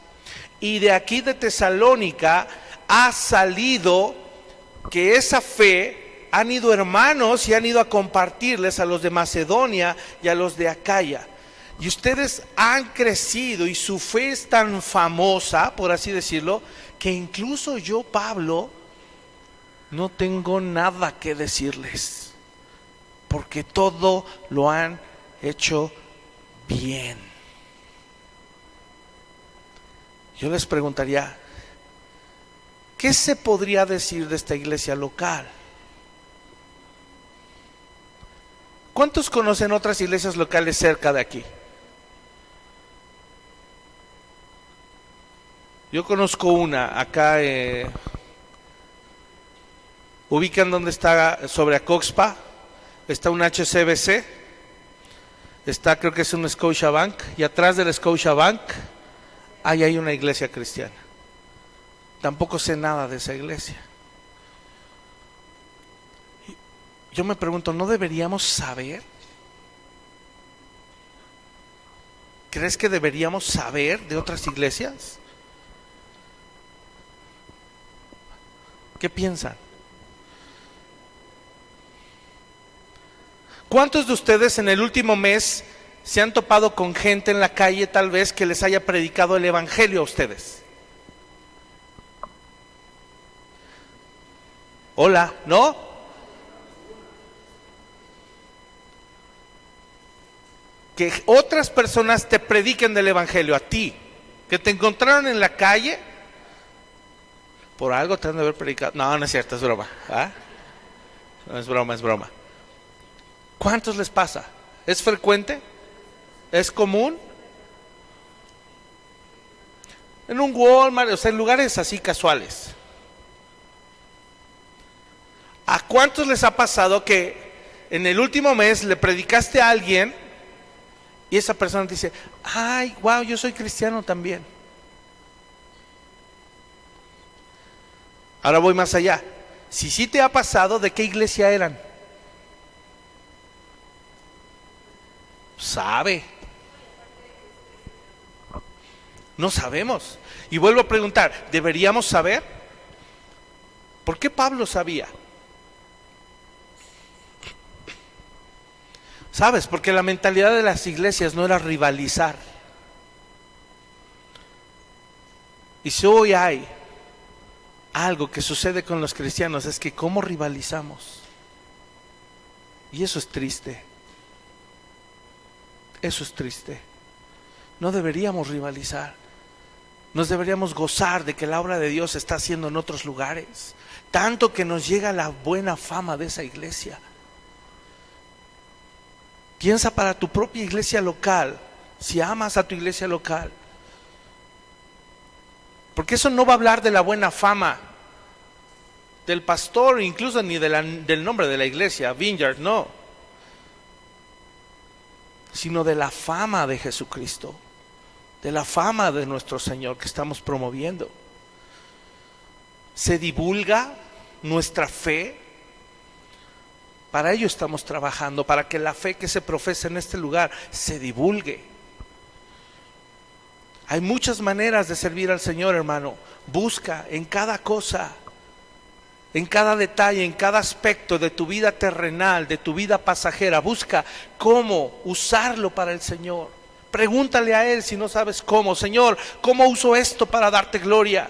Speaker 1: Y de aquí de Tesalónica ha salido que esa fe han ido hermanos y han ido a compartirles a los de Macedonia y a los de Acaya. Y ustedes han crecido y su fe es tan famosa, por así decirlo, que incluso yo, Pablo, no tengo nada que decirles, porque todo lo han hecho bien. Yo les preguntaría, ¿qué se podría decir de esta iglesia local? ¿Cuántos conocen otras iglesias locales cerca de aquí? Yo conozco una acá, ubican donde está, sobre Acoxpa, está un HCBC, está, creo que es un Scotiabank, y atrás del Scotiabank ahí hay una iglesia cristiana. Tampoco sé nada de esa iglesia. Yo me pregunto, ¿no deberíamos saber? ¿Crees que deberíamos saber de otras iglesias? ¿Qué piensan? ¿Cuántos de ustedes en el último mes se han topado con gente en la calle tal vez que les haya predicado el evangelio a ustedes? Hola, ¿no? Que otras personas te prediquen del evangelio a ti, que te encontraron en la calle, por algo te han de haber predicado. No, no es cierto, es broma. ¿Ah? No, es broma, es broma. ¿Cuántos les pasa? ¿Es frecuente? ¿Es común? En un Walmart, o sea, en lugares así casuales. ¿A cuántos les ha pasado que en el último mes le predicaste a alguien y esa persona te dice: ay, wow, yo soy cristiano también? Ahora voy más allá. Si sí te ha pasado, ¿de qué iglesia eran? ¿Sabe? No sabemos. Y vuelvo a preguntar, ¿deberíamos saber? ¿Por qué Pablo sabía? ¿Sabes? Porque la mentalidad de las iglesias no era rivalizar. Y si hoy hay algo que sucede con los cristianos, es que ¿cómo rivalizamos? Y eso es triste. Eso es triste. No deberíamos rivalizar. Nos deberíamos gozar de que la obra de Dios se está haciendo en otros lugares, tanto que nos llega la buena fama de esa iglesia. Piensa para tu propia iglesia local, si amas a tu iglesia local, porque eso no va a hablar de la buena fama del pastor, incluso ni del nombre de la iglesia, Vineyard, no, sino de la fama de Jesucristo, de la fama de nuestro Señor que estamos promoviendo. Se divulga nuestra fe. Para ello estamos trabajando, para que la fe que se profesa en este lugar se divulgue. Hay muchas maneras de servir al Señor, hermano. Busca en cada cosa, en cada detalle, en cada aspecto de tu vida terrenal, de tu vida pasajera. Busca cómo usarlo para el Señor. Pregúntale a Él si no sabes cómo. Señor, ¿cómo uso esto para darte gloria?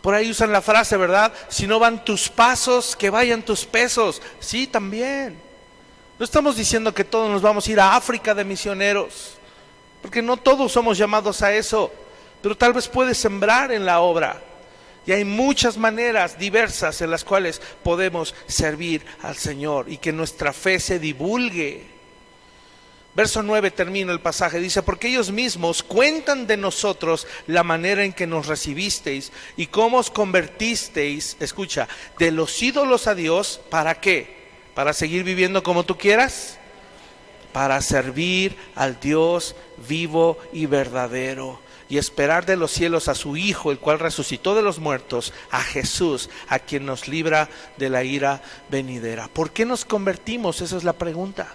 Speaker 1: Por ahí usan la frase, ¿verdad? Si no van tus pasos, que vayan tus pesos. Sí, también. No estamos diciendo que todos nos vamos a ir a África de misioneros, porque no todos somos llamados a eso, pero tal vez puedes sembrar en la obra. Y hay muchas maneras diversas en las cuales podemos servir al Señor y que nuestra fe se divulgue. Verso 9 termina el pasaje, dice: porque ellos mismos cuentan de nosotros la manera en que nos recibisteis y cómo os convertisteis, escucha, de los ídolos a Dios. ¿Para qué? ¿Para seguir viviendo como tú quieras? Para servir al Dios vivo y verdadero y esperar de los cielos a su Hijo, el cual resucitó de los muertos, a Jesús, a quien nos libra de la ira venidera. ¿Por qué nos convertimos? Esa es la pregunta.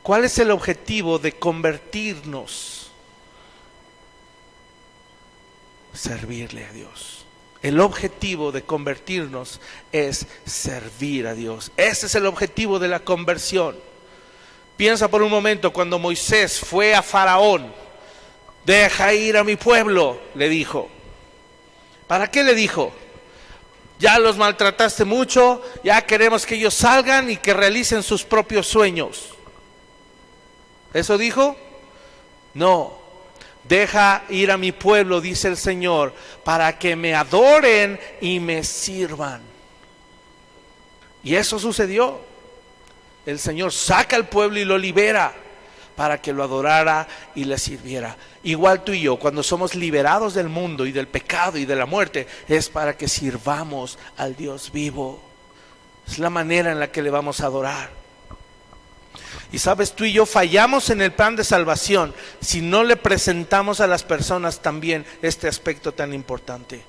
Speaker 1: ¿Cuál es el objetivo de convertirnos? Servirle a Dios. El objetivo de convertirnos es servir a Dios. Ese es el objetivo de la conversión. Piensa por un momento cuando Moisés fue a Faraón. Deja ir a mi pueblo, le dijo. ¿Para qué le dijo? Ya los maltrataste mucho, ya queremos que ellos salgan y que realicen sus propios sueños. ¿Eso dijo? No. Deja ir a mi pueblo, dice el Señor, para que me adoren y me sirvan. Y eso sucedió. El Señor saca al pueblo y lo libera para que lo adorara y le sirviera. Igual tú y yo, cuando somos liberados del mundo y del pecado y de la muerte, es para que sirvamos al Dios vivo. Es la manera en la que le vamos a adorar. Y sabes, tú y yo fallamos en el plan de salvación si no le presentamos a las personas también este aspecto tan importante.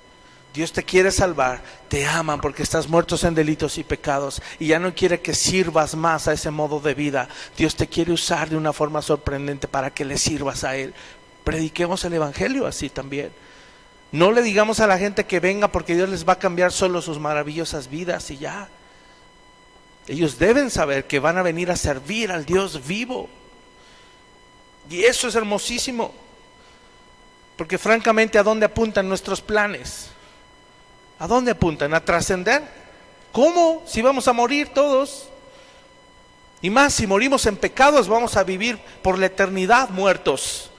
Speaker 1: Dios te quiere salvar, te aman porque estás muertos en delitos y pecados y ya no quiere que sirvas más a ese modo de vida. Dios te quiere usar de una forma sorprendente para que le sirvas a Él. Prediquemos el evangelio así también. No le digamos a la gente que venga porque Dios les va a cambiar solo sus maravillosas vidas y ya. Ellos deben saber que van a venir a servir al Dios vivo. Y eso es hermosísimo. Porque francamente, ¿a dónde apuntan nuestros planes? ¿A dónde apuntan? ¿A trascender? ¿Cómo? Si vamos a morir todos. Y más, si morimos en pecados, vamos a vivir por la eternidad muertos.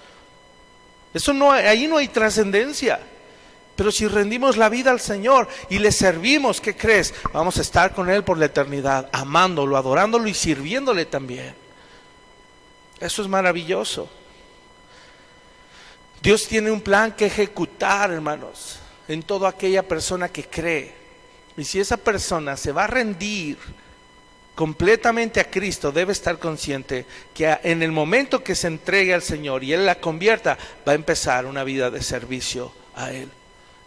Speaker 1: Eso no, ahí no hay trascendencia. Pero si rendimos la vida al Señor y le servimos, ¿qué crees? Vamos a estar con Él por la eternidad, amándolo, adorándolo y sirviéndole también. Eso es maravilloso. Dios tiene un plan que ejecutar, hermanos, en toda aquella persona que cree. Y si esa persona se va a rendir completamente a Cristo, debe estar consciente que en el momento que se entregue al Señor y Él la convierta, va a empezar una vida de servicio a Él.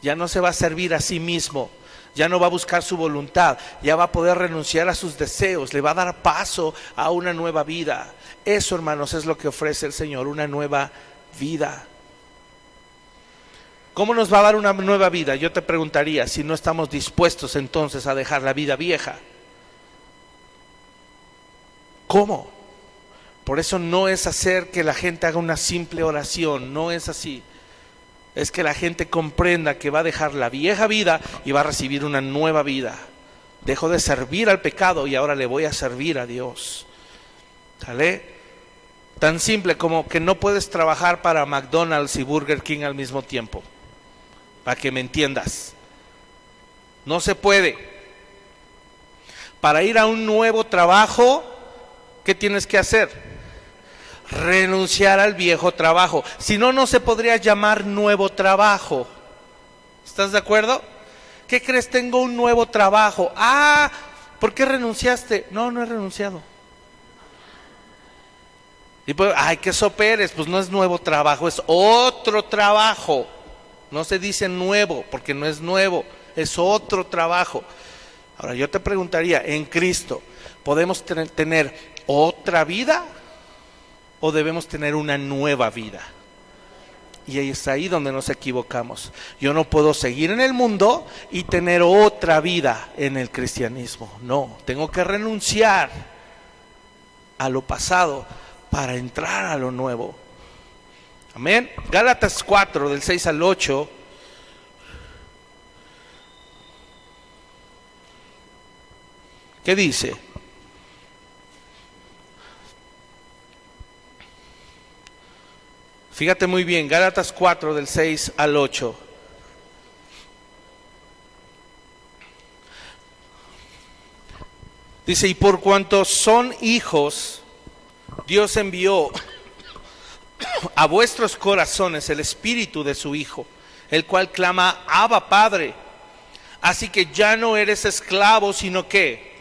Speaker 1: Ya no se va a servir a sí mismo, ya no va a buscar su voluntad, ya va a poder renunciar a sus deseos, le va a dar paso a una nueva vida. Eso, hermanos, es lo que ofrece el Señor, una nueva vida. ¿Cómo nos va a dar una nueva vida? Yo te preguntaría, si no estamos dispuestos entonces a dejar la vida vieja. ¿Cómo? Por eso no es hacer que la gente haga una simple oración, no es así. Es que la gente comprenda que va a dejar la vieja vida y va a recibir una nueva vida. Dejo de servir al pecado y ahora le voy a servir a Dios. ¿Sale? Tan simple como que no puedes trabajar para McDonald's y Burger King al mismo tiempo. Para que me entiendas. No se puede. Para ir a un nuevo trabajo, ¿qué tienes que hacer? Renunciar al viejo trabajo. Si no, no se podría llamar nuevo trabajo. ¿Estás de acuerdo? ¿Qué crees? Tengo un nuevo trabajo. Ah, ¿por qué renunciaste? No, no he renunciado. Y pues, ay, ¿qué soperes? Pues no es nuevo trabajo, es otro trabajo. No se dice nuevo, porque no es nuevo, es otro trabajo. Ahora yo te preguntaría, en Cristo, ¿podemos tener otra vida? ¿O debemos tener una nueva vida? Y ahí es ahí donde nos equivocamos. Yo no puedo seguir en el mundo y tener otra vida en el cristianismo. No, tengo que renunciar a lo pasado para entrar a lo nuevo. Amén. Gálatas 4, del 6 al 8. ¿Qué dice? Fíjate muy bien, Gálatas 4 del 6 al 8. Dice, y por cuanto son hijos, Dios envió a vuestros corazones el espíritu de su Hijo, el cual clama, Abba, Padre. Así que ya no eres esclavo, sino que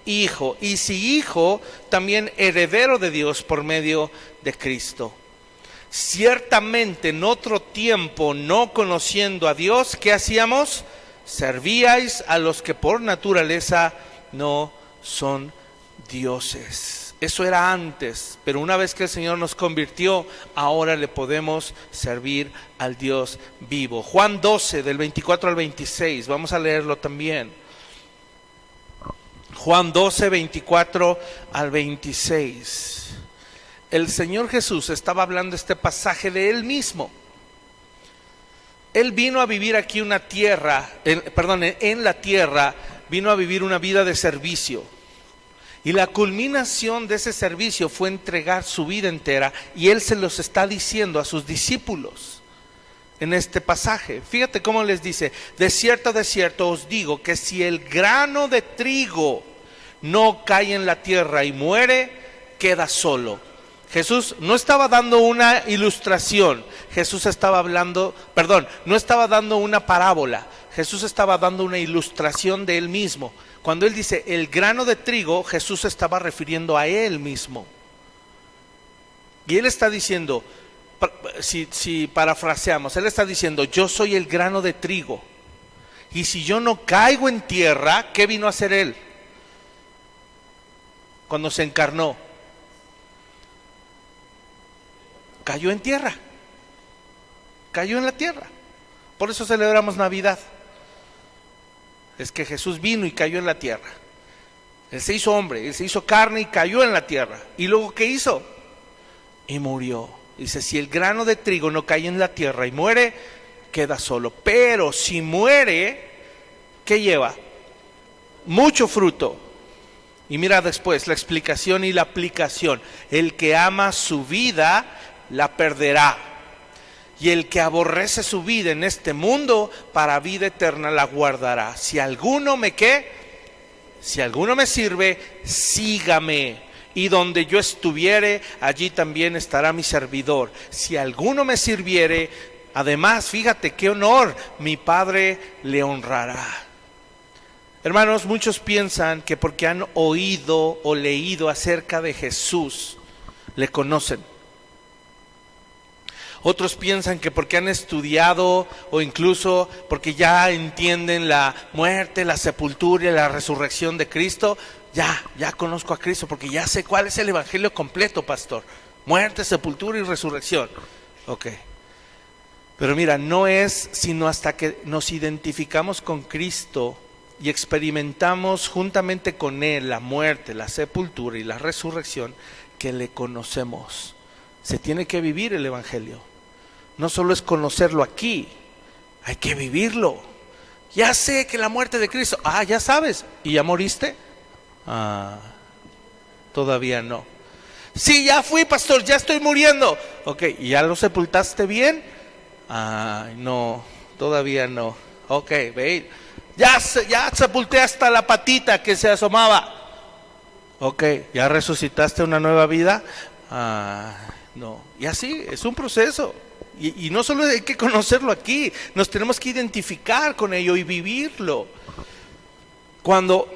Speaker 1: hijo. Y si hijo, también heredero de Dios por medio de Cristo. Ciertamente en otro tiempo, no conociendo a Dios, ¿qué hacíamos? Servíais a los que por naturaleza no son dioses. Eso era antes, pero una vez que el Señor nos convirtió, ahora le podemos servir al Dios vivo. Juan 12, del 24 al 26, vamos a leerlo también. Juan 12, 24 al 26. El Señor Jesús estaba hablando este pasaje de Él mismo. Él vino a vivir aquí en la tierra, vino a vivir una vida de servicio. Y la culminación de ese servicio fue entregar su vida entera, y Él se los está diciendo a sus discípulos en este pasaje. Fíjate cómo les dice: de cierto os digo que si el grano de trigo no cae en la tierra y muere, queda solo. Jesús no estaba dando una ilustración, no estaba dando una parábola. Jesús estaba dando una ilustración de Él mismo. Cuando Él dice el grano de trigo, Jesús se estaba refiriendo a Él mismo. Y Él está diciendo, si parafraseamos, Él está diciendo, yo soy el grano de trigo. Y si yo no caigo en tierra, ¿qué vino a hacer Él cuando se encarnó? Cayó en tierra. Cayó en la tierra. Por eso celebramos Navidad. Es que Jesús vino y cayó en la tierra. Él se hizo hombre, Él se hizo carne y cayó en la tierra. ¿Y luego qué hizo? Y murió. Dice, si el grano de trigo no cae en la tierra y muere, queda solo. Pero si muere, ¿qué lleva? Mucho fruto. Y mira después la explicación y la aplicación. El que ama su vida, la perderá. Y el que aborrece su vida en este mundo, para vida eterna la guardará. Si alguno me sirve, sígame. Y donde yo estuviere, allí también estará mi servidor. Si alguno me sirviere, además, fíjate qué honor, mi Padre le honrará. Hermanos, muchos piensan que porque han oído o leído acerca de Jesús, le conocen. Otros piensan que porque han estudiado o incluso porque ya entienden la muerte, la sepultura y la resurrección de Cristo, ya conozco a Cristo porque ya sé cuál es el evangelio completo, pastor. Muerte, sepultura y resurrección. Ok. Pero mira, no es sino hasta que nos identificamos con Cristo y experimentamos juntamente con Él la muerte, la sepultura y la resurrección, que le conocemos. Se tiene que vivir el evangelio. No solo es conocerlo aquí, hay que vivirlo. Ya sé que la muerte de Cristo, ya sabes, ¿y ya moriste? Todavía no. Sí, ya fui, pastor, ya estoy muriendo. Ok, ¿y ya lo sepultaste bien? No, todavía no. Ok, ve, ya sepulté hasta la patita que se asomaba. Ok, ¿ya resucitaste una nueva vida? No, y así, es un proceso. Y no solo hay que conocerlo aquí, nos tenemos que identificar con ello y vivirlo. Cuando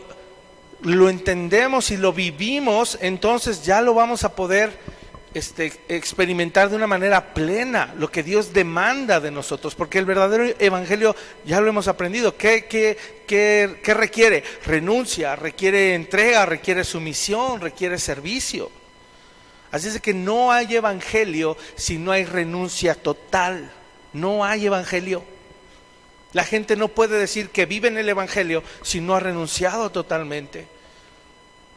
Speaker 1: lo entendemos y lo vivimos, entonces ya lo vamos a poder experimentar de una manera plena, lo que Dios demanda de nosotros, porque el verdadero evangelio ya lo hemos aprendido. ¿Qué requiere? Renuncia, requiere entrega, requiere sumisión, requiere servicio. Así es que no hay evangelio si no hay renuncia total. No hay evangelio. La gente no puede decir que vive en el evangelio si no ha renunciado totalmente.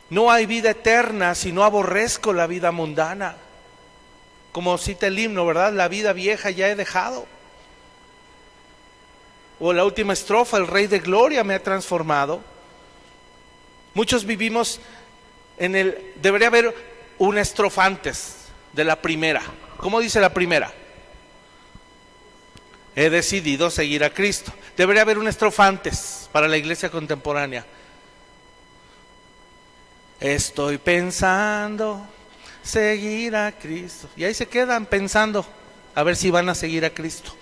Speaker 1: No hay vida eterna si no aborrezco la vida mundana. Como cita el himno, ¿verdad? La vida vieja ya he dejado. O la última estrofa, el Rey de Gloria me ha transformado. Muchos vivimos debería haber una estrofa antes de la primera. ¿Cómo dice la primera? He decidido seguir a Cristo. Debería haber una estrofa antes para la iglesia contemporánea. Estoy pensando seguir a Cristo. Y ahí se quedan pensando a ver si van a seguir a Cristo.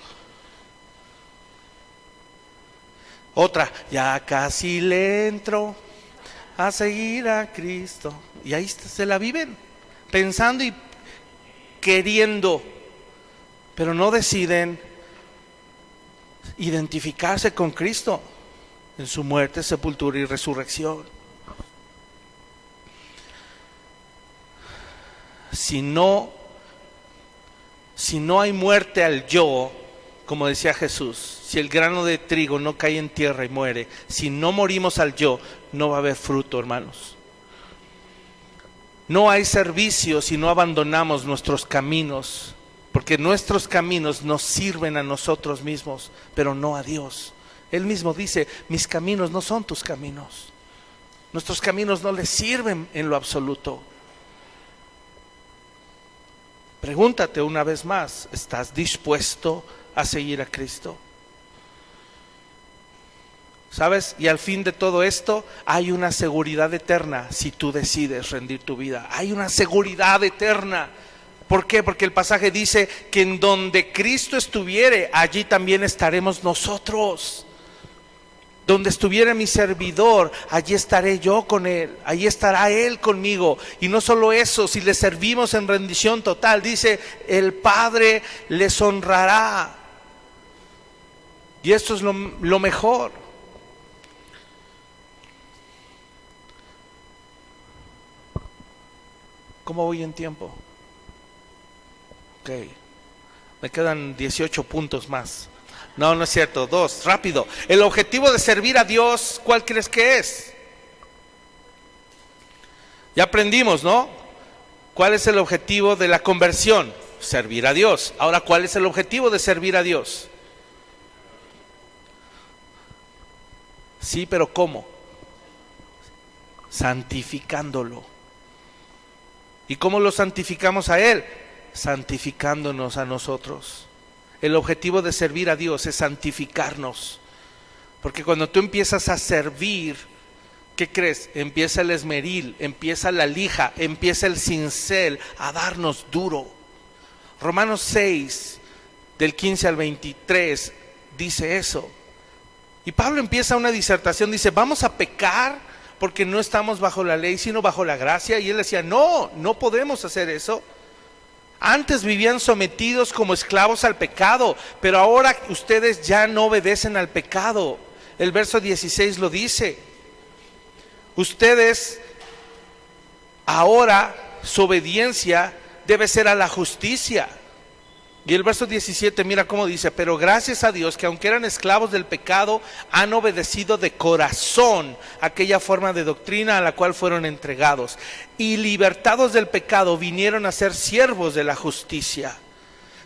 Speaker 1: Otra, ya casi le entro a seguir a Cristo. Y ahí se la viven pensando y queriendo, pero no deciden identificarse con Cristo en su muerte, sepultura y resurrección. Si no hay muerte al yo, como decía Jesús, si el grano de trigo no cae en tierra y muere, si no morimos al yo, no va a haber fruto, hermanos. No hay servicio si no abandonamos nuestros caminos, porque nuestros caminos nos sirven a nosotros mismos, pero no a Dios. Él mismo dice, mis caminos no son tus caminos. Nuestros caminos no le sirven en lo absoluto. Pregúntate una vez más, ¿estás dispuesto a seguir a Cristo? ¿Sabes? Y al fin de todo esto hay una seguridad eterna si tú decides rendir tu vida. Hay una seguridad eterna. ¿Por qué? Porque el pasaje dice que en donde Cristo estuviere, allí también estaremos nosotros. Donde estuviera mi servidor, allí estaré yo con él, allí estará él conmigo. Y no solo eso, si le servimos en rendición total, dice, el Padre les honrará. Y esto es lo mejor. ¿Cómo voy en tiempo? Ok, me quedan 18 puntos más. No es cierto, 2, rápido. El objetivo de servir a Dios, ¿cuál crees que es? Ya aprendimos, ¿no? ¿Cuál es el objetivo de la conversión? Servir a Dios. Ahora, ¿cuál es el objetivo de servir a Dios? Sí, pero ¿cómo? Santificándolo. ¿Y cómo lo santificamos a Él? Santificándonos a nosotros. El objetivo de servir a Dios es santificarnos. Porque cuando tú empiezas a servir, ¿qué crees? Empieza el esmeril, empieza la lija, empieza el cincel a darnos duro. Romanos 6, del 15 al 23, dice eso. Y Pablo empieza una disertación, dice, vamos a pecar porque no estamos bajo la ley, sino bajo la gracia. Y él decía, no podemos hacer eso. Antes vivían sometidos como esclavos al pecado, pero ahora ustedes ya no obedecen al pecado. El verso 16 lo dice. Ustedes ahora su obediencia debe ser a la justicia. Y el verso 17 mira cómo dice, pero gracias a Dios que aunque eran esclavos del pecado, han obedecido de corazón aquella forma de doctrina a la cual fueron entregados. Y libertados del pecado vinieron a ser siervos de la justicia.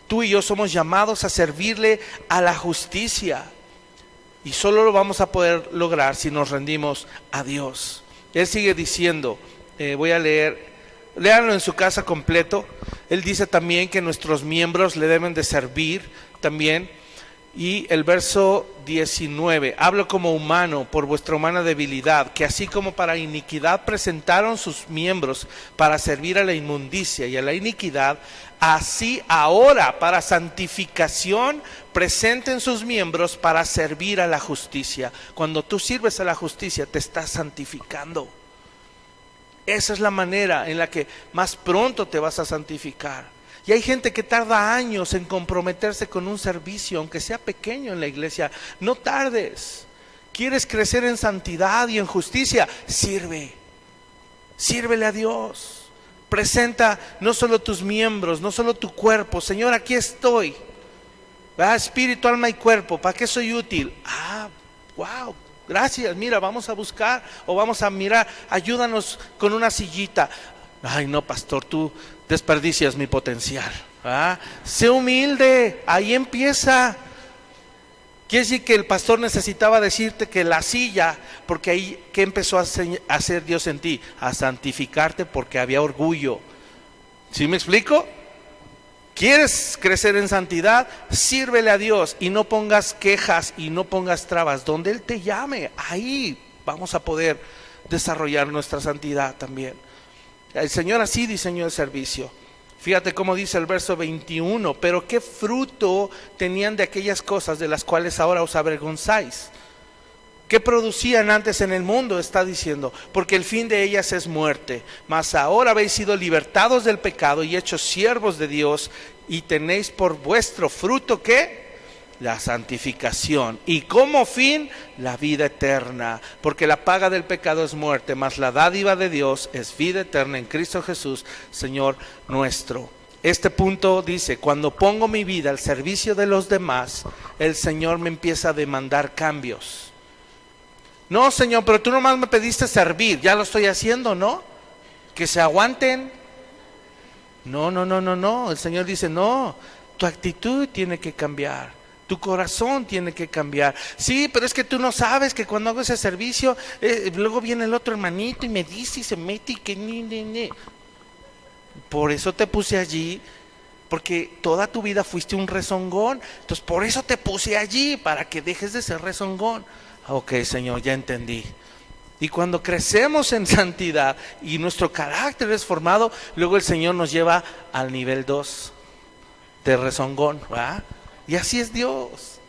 Speaker 1: Tú y yo somos llamados a servirle a la justicia. Y solo lo vamos a poder lograr si nos rendimos a Dios. Él sigue diciendo, voy a leer. Léanlo en su casa completo. Él dice también que nuestros miembros le deben de servir también. Y el verso 19, hablo como humano por vuestra humana debilidad, que así como para iniquidad presentaron sus miembros para servir a la inmundicia y a la iniquidad, así ahora para santificación presenten sus miembros para servir a la justicia. Cuando tú sirves a la justicia te estás santificando. Esa es la manera en la que más pronto te vas a santificar. Y hay gente que tarda años en comprometerse con un servicio, aunque sea pequeño en la iglesia. No tardes. ¿Quieres crecer en santidad y en justicia? Sírvele a Dios. Presenta no solo tus miembros, no solo tu cuerpo. Señor, aquí estoy. Espíritu, alma y cuerpo. ¿Para qué soy útil? Wow. Gracias, mira, vamos a buscar o vamos a mirar, ayúdanos con una sillita. Ay, no, pastor, tú desperdicias mi potencial. Sé humilde, ahí empieza. Quiere decir que el pastor necesitaba decirte que la silla, porque ahí, ¿qué empezó a hacer Dios en ti? A santificarte porque había orgullo. ¿Sí me explico? ¿Quieres crecer en santidad? Sírvele a Dios y no pongas quejas y no pongas trabas. Donde Él te llame, ahí vamos a poder desarrollar nuestra santidad también. El Señor así diseñó el servicio. Fíjate cómo dice el verso 21, pero qué fruto tenían de aquellas cosas de las cuales ahora os avergonzáis. ¿Qué producían antes en el mundo? Está diciendo, porque el fin de ellas es muerte. Mas ahora habéis sido libertados del pecado y hechos siervos de Dios, y tenéis por vuestro fruto, ¿qué? La santificación, y como fin la vida eterna, porque la paga del pecado es muerte, mas la dádiva de Dios es vida eterna en Cristo Jesús, Señor nuestro. Este punto dice, cuando pongo mi vida al servicio de los demás, el Señor me empieza a demandar cambios. No, Señor, pero tú nomás me pediste servir, ya lo estoy haciendo, ¿no? Que se aguanten. No, el Señor dice, no, tu actitud tiene que cambiar, tu corazón tiene que cambiar. Sí, pero es que tú no sabes que cuando hago ese servicio, luego viene el otro hermanito y me dice y se mete y que ni. Por eso te puse allí, porque toda tu vida fuiste un rezongón, entonces por eso te puse allí, para que dejes de ser rezongón. Ok, Señor, ya entendí. Y cuando crecemos en santidad y nuestro carácter es formado, luego el Señor nos lleva al nivel 2 de rezongón, ¿verdad? Y así es Dios,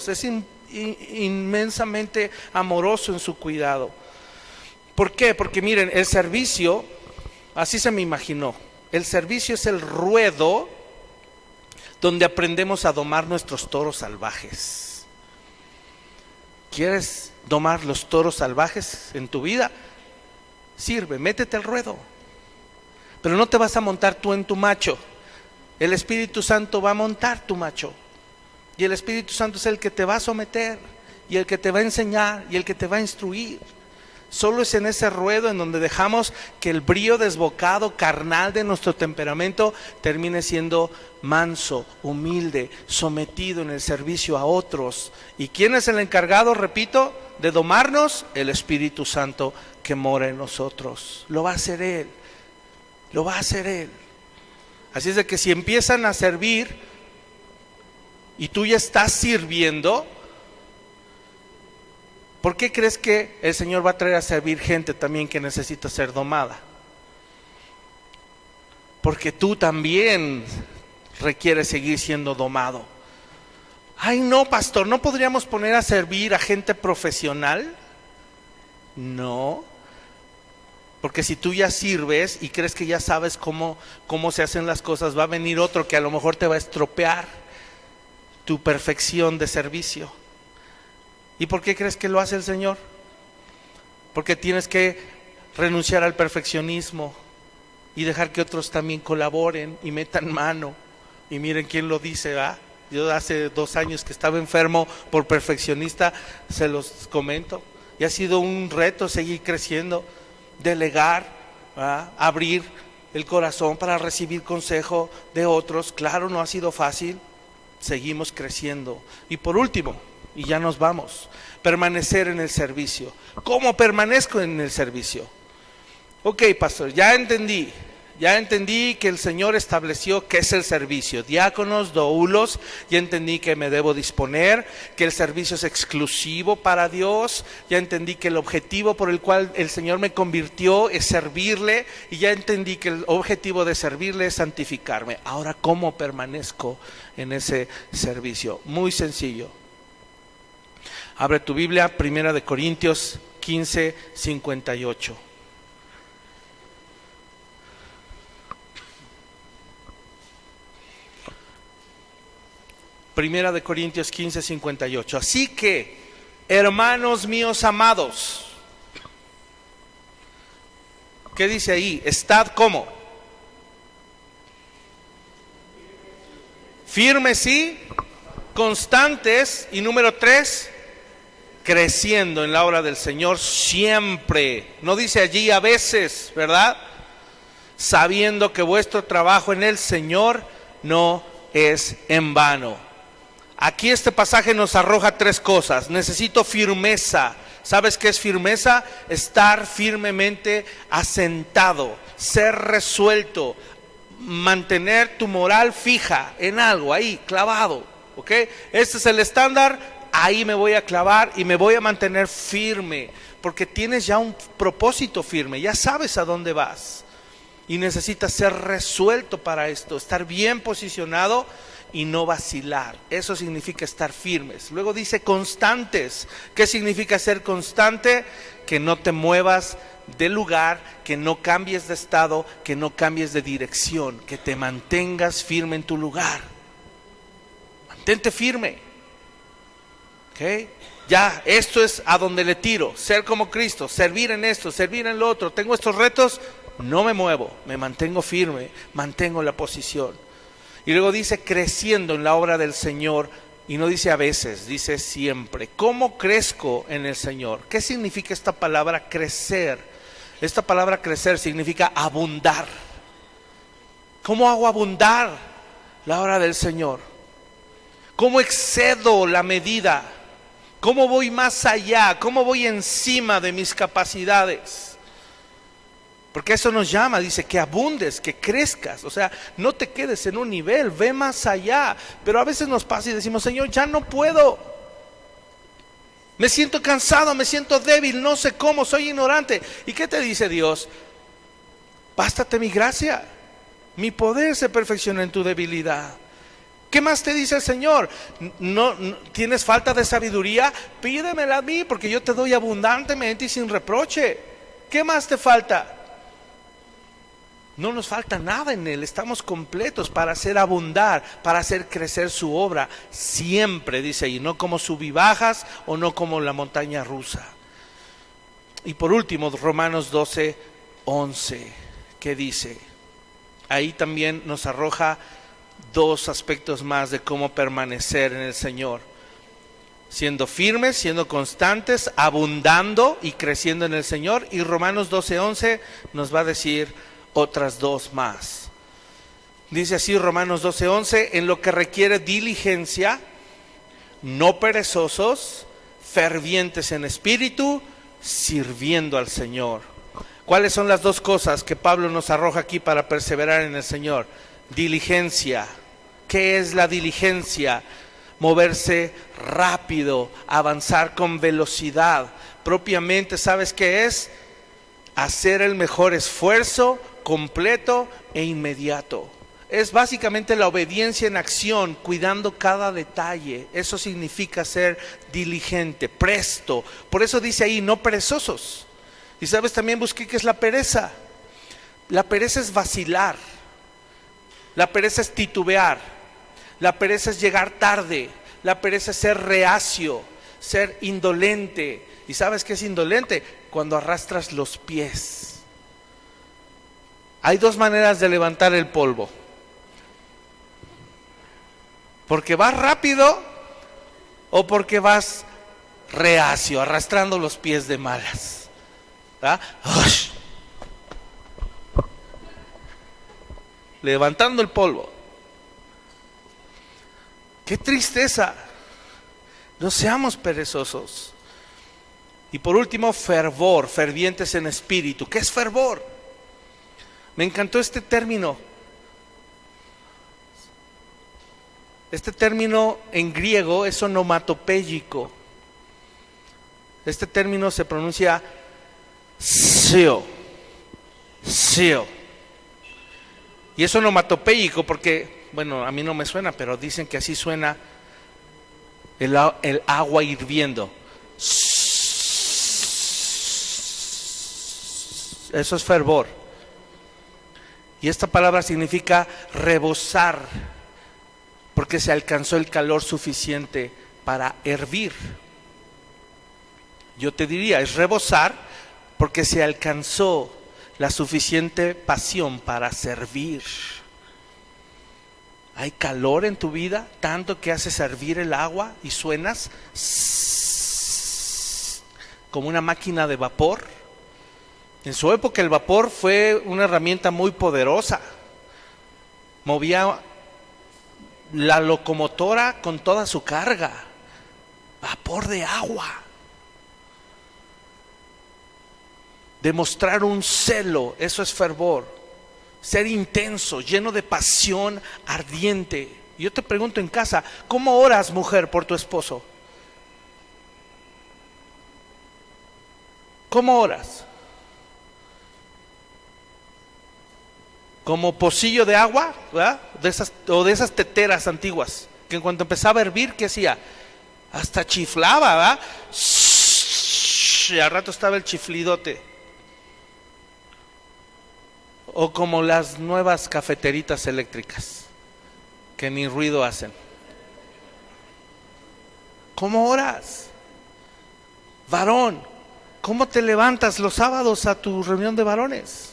Speaker 1: es inmensamente amoroso en su cuidado. ¿Por qué? Porque miren, el servicio, así se me imaginó, el servicio es el ruedo donde aprendemos a domar nuestros toros salvajes. ¿Quieres domar los toros salvajes en tu vida? Sirve, métete al ruedo. Pero no te vas a montar tú en tu macho. El Espíritu Santo va a montar tu macho. Y el Espíritu Santo es el que te va a someter, y el que te va a enseñar, y el que te va a instruir. Solo es en ese ruedo en donde dejamos que el brío desbocado, carnal de nuestro temperamento termine siendo manso, humilde, sometido en el servicio a otros. ¿Y quién es el encargado, repito, de domarnos? El Espíritu Santo que mora en nosotros. Lo va a hacer Él, lo va a hacer Él. Así es de que si empiezan a servir y tú ya estás sirviendo, ¿por qué crees que el Señor va a traer a servir gente también que necesita ser domada? Porque tú también requieres seguir siendo domado. Ay, no, pastor, ¿no podríamos poner a servir a gente profesional? No, porque si tú ya sirves y crees que ya sabes cómo se hacen las cosas, va a venir otro que a lo mejor te va a estropear tu perfección de servicio. ¿Y por qué crees que lo hace el Señor? Porque tienes que renunciar al perfeccionismo y dejar que otros también colaboren y metan mano. Y miren quién lo dice, ¿verdad? Yo hace 2 años que estaba enfermo por perfeccionista, se los comento. Y ha sido un reto seguir creciendo, delegar, ¿verdad? Abrir el corazón para recibir consejo de otros. Claro, no ha sido fácil, seguimos creciendo. Y por último, y ya nos vamos, permanecer en el servicio. ¿Cómo permanezco en el servicio? Ok, pastor, ya entendí que el Señor estableció qué es el servicio, diáconos, doulos, ya entendí que me debo disponer, que el servicio es exclusivo para Dios, ya entendí que el objetivo por el cual el Señor me convirtió es servirle, y ya entendí que el objetivo de servirle es santificarme. Ahora, ¿cómo permanezco en ese servicio? Muy sencillo. Abre tu Biblia, 1 Corintios 15, 58. Primera de Corintios 15, 58. Así que, hermanos míos amados, ¿qué dice ahí? Estad ¿cómo? Firmes y constantes. Y número 3, creciendo en la obra del Señor siempre. No dice allí a veces, ¿verdad? Sabiendo que vuestro trabajo en el Señor no es en vano. Aquí este pasaje nos arroja 3 cosas. Necesito firmeza. ¿Sabes qué es firmeza? Estar firmemente asentado, ser resuelto, mantener tu moral fija en algo, ahí, clavado. ¿Ok? Este es el estándar. Ahí me voy a clavar y me voy a mantener firme. Porque tienes ya un propósito firme, ya sabes a dónde vas. Y necesitas ser resuelto para esto, estar bien posicionado y no vacilar. Eso significa estar firmes. Luego dice constantes. ¿Qué significa ser constante? Que no te muevas de lugar, que no cambies de estado, que no cambies de dirección, que te mantengas firme en tu lugar. Mantente firme. ¿Ok? Ya, esto es a donde le tiro. Ser como Cristo, servir en esto, servir en lo otro. Tengo estos retos, no me muevo, me mantengo firme, mantengo la posición. Y luego dice creciendo en la obra del Señor, y no dice a veces, dice siempre. ¿Cómo crezco en el Señor? ¿Qué significa esta palabra crecer? Esta palabra crecer significa abundar. ¿Cómo hago abundar la obra del Señor? ¿Cómo excedo la medida? ¿Cómo voy más allá? ¿Cómo voy encima de mis capacidades? Porque eso nos llama, dice, que abundes, que crezcas. O sea, no te quedes en un nivel, ve más allá. Pero a veces nos pasa y decimos, Señor, ya no puedo. Me siento cansado, me siento débil, no sé cómo, soy ignorante. ¿Y qué te dice Dios? Bástate mi gracia. Mi poder se perfecciona en tu debilidad. ¿Qué más te dice el Señor? ¿No tienes falta de sabiduría? Pídemela a mí, porque yo te doy abundantemente y sin reproche. ¿Qué más te falta? No nos falta nada en Él, estamos completos para hacer abundar, para hacer crecer su obra, siempre, dice ahí, no como subibajas o no como la montaña rusa. Y por último, Romanos 12:11, ¿qué dice? Ahí también nos arroja dos aspectos más de cómo permanecer en el Señor. Siendo firmes, siendo constantes, abundando y creciendo en el Señor. Y Romanos 12:11 nos va a decir otras dos más. Dice así Romanos 12:11, en lo que requiere diligencia, no perezosos, fervientes en espíritu, sirviendo al Señor. ¿Cuáles son las dos cosas que Pablo nos arroja aquí para perseverar en el Señor? Diligencia. ¿Qué es la diligencia? Moverse rápido, avanzar con velocidad. Propiamente, ¿sabes qué es? Hacer el mejor esfuerzo, completo e inmediato. Es básicamente la obediencia en acción, cuidando cada detalle. Eso significa ser diligente, presto. Por eso dice ahí, no perezosos. Y sabes, también busqué qué es la pereza. La pereza es vacilar. La pereza es titubear. La pereza es llegar tarde. La pereza es ser reacio, ser indolente. ¿Y sabes qué es indolente? Cuando arrastras los pies. Hay dos maneras de levantar el polvo. Porque vas rápido o porque vas reacio, arrastrando los pies de malas. Levantando el polvo. ¡Qué tristeza! No seamos perezosos. Y por último, fervor, fervientes en espíritu. ¿Qué es fervor? Me encantó este término. Este término en griego es onomatopéyico. Este término se pronuncia seo. Seo. Y es onomatopéyico porque, bueno, a mí no me suena, pero dicen que así suena el agua hirviendo. Eso es fervor. Y esta palabra significa rebosar, porque se alcanzó el calor suficiente para hervir. Yo te diría, es rebosar porque se alcanzó la suficiente pasión para servir. Hay calor en tu vida, tanto que haces hervir el agua y suenas como una máquina de vapor. En su época el vapor fue una herramienta muy poderosa. Movía la locomotora con toda su carga. Vapor de agua. Demostrar un celo, eso es fervor. Ser intenso, lleno de pasión ardiente. Yo te pregunto en casa, ¿cómo oras, mujer, por tu esposo? ¿Cómo oras? Como pocillo de agua, ¿verdad? De esas teteras antiguas, que en cuanto empezaba a hervir, ¿qué hacía? Hasta chiflaba, ¿verdad? Y al rato estaba el chiflidote. O como las nuevas cafeteritas eléctricas, que ni ruido hacen. ¿Cómo oras? Varón, ¿cómo te levantas los sábados a tu reunión de varones?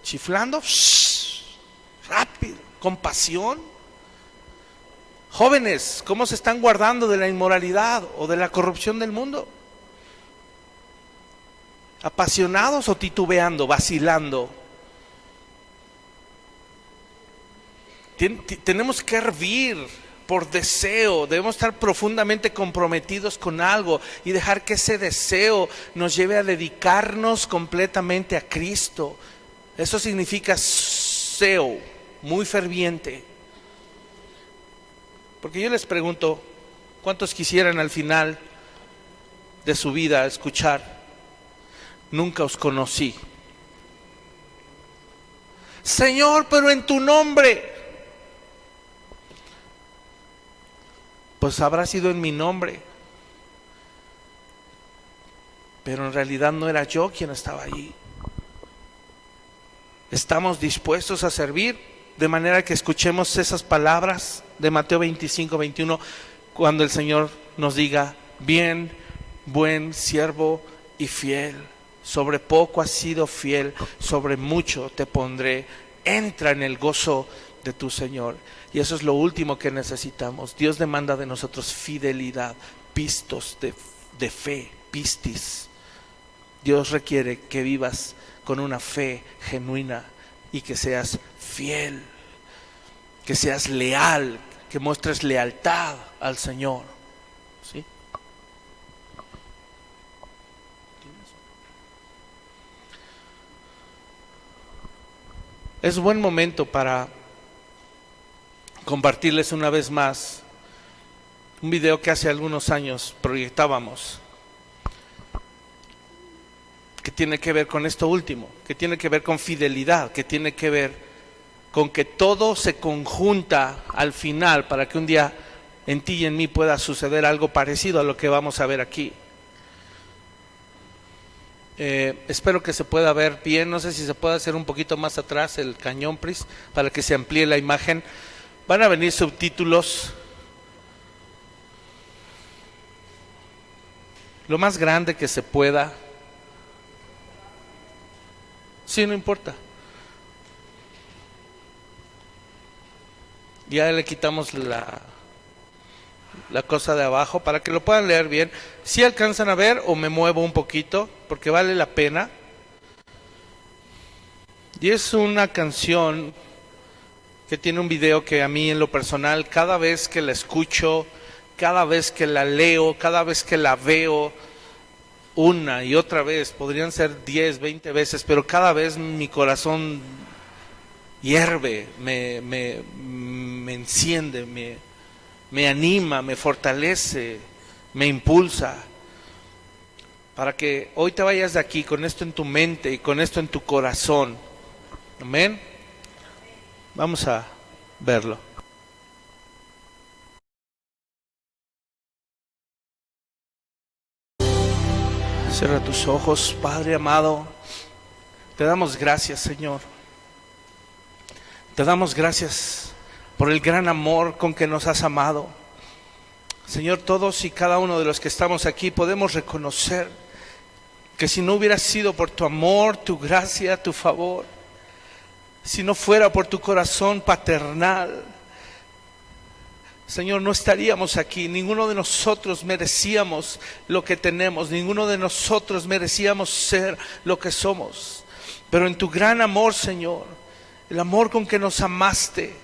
Speaker 1: Chiflando, rápido, con pasión. Jóvenes, ¿cómo se están guardando de la inmoralidad o de la corrupción del mundo? ¿Apasionados o titubeando, vacilando? Tenemos que hervir por deseo, debemos estar profundamente comprometidos con algo y dejar que ese deseo nos lleve a dedicarnos completamente a Cristo. Eso significa deseo, muy ferviente. Porque yo les pregunto, ¿cuántos quisieran al final de su vida escuchar: nunca os conocí? Señor, pero en tu nombre. Pues habrá sido en mi nombre, pero en realidad no era yo quien estaba allí. ¿Estamos dispuestos a servir? De manera que escuchemos esas palabras de Mateo 25, 21, cuando el Señor nos diga: bien, buen siervo y fiel, sobre poco has sido fiel, sobre mucho te pondré, entra en el gozo de tu Señor. Y eso es lo último que necesitamos. Dios demanda de nosotros fidelidad, pistos de fe, pistis. Dios requiere que vivas con una fe genuina y que seas fiel, que seas leal, que muestres lealtad al Señor. ¿Sí? Es buen momento para compartirles una vez más un video que hace algunos años proyectábamos, que tiene que ver con esto último, que tiene que ver con fidelidad, que tiene que ver con que todo se conjunta al final para que un día en ti y en mí pueda suceder algo parecido a lo que vamos a ver aquí. Espero que se pueda ver bien. No sé si se puede hacer un poquito más atrás el cañón, Pris, para que se amplíe la imagen. Van a venir subtítulos lo más grande que se pueda. Sí, no importa. Ya le quitamos la cosa de abajo para que lo puedan leer bien. Si alcanzan a ver, o me muevo un poquito, porque vale la pena. Y es una canción que tiene un video que a mí en lo personal, cada vez que la escucho, cada vez que la leo, cada vez que la veo, una y otra vez, podrían ser 10, 20 veces, pero cada vez mi corazón hierve, me enciende, me anima, me fortalece, me impulsa, para que hoy te vayas de aquí con esto en tu mente y con esto en tu corazón. Amén. Vamos a verlo. Cierra tus ojos, Padre amado. Te damos gracias, Señor. Te damos gracias por el gran amor con que nos has amado. Señor, todos y cada uno de los que estamos aquí podemos reconocer que si no hubiera sido por tu amor, tu gracia, tu favor, si no fuera por tu corazón paternal, Señor, no estaríamos aquí. Ninguno de nosotros merecíamos lo que tenemos, ninguno de nosotros merecíamos ser lo que somos. Pero en tu gran amor, Señor, el amor con que nos amaste,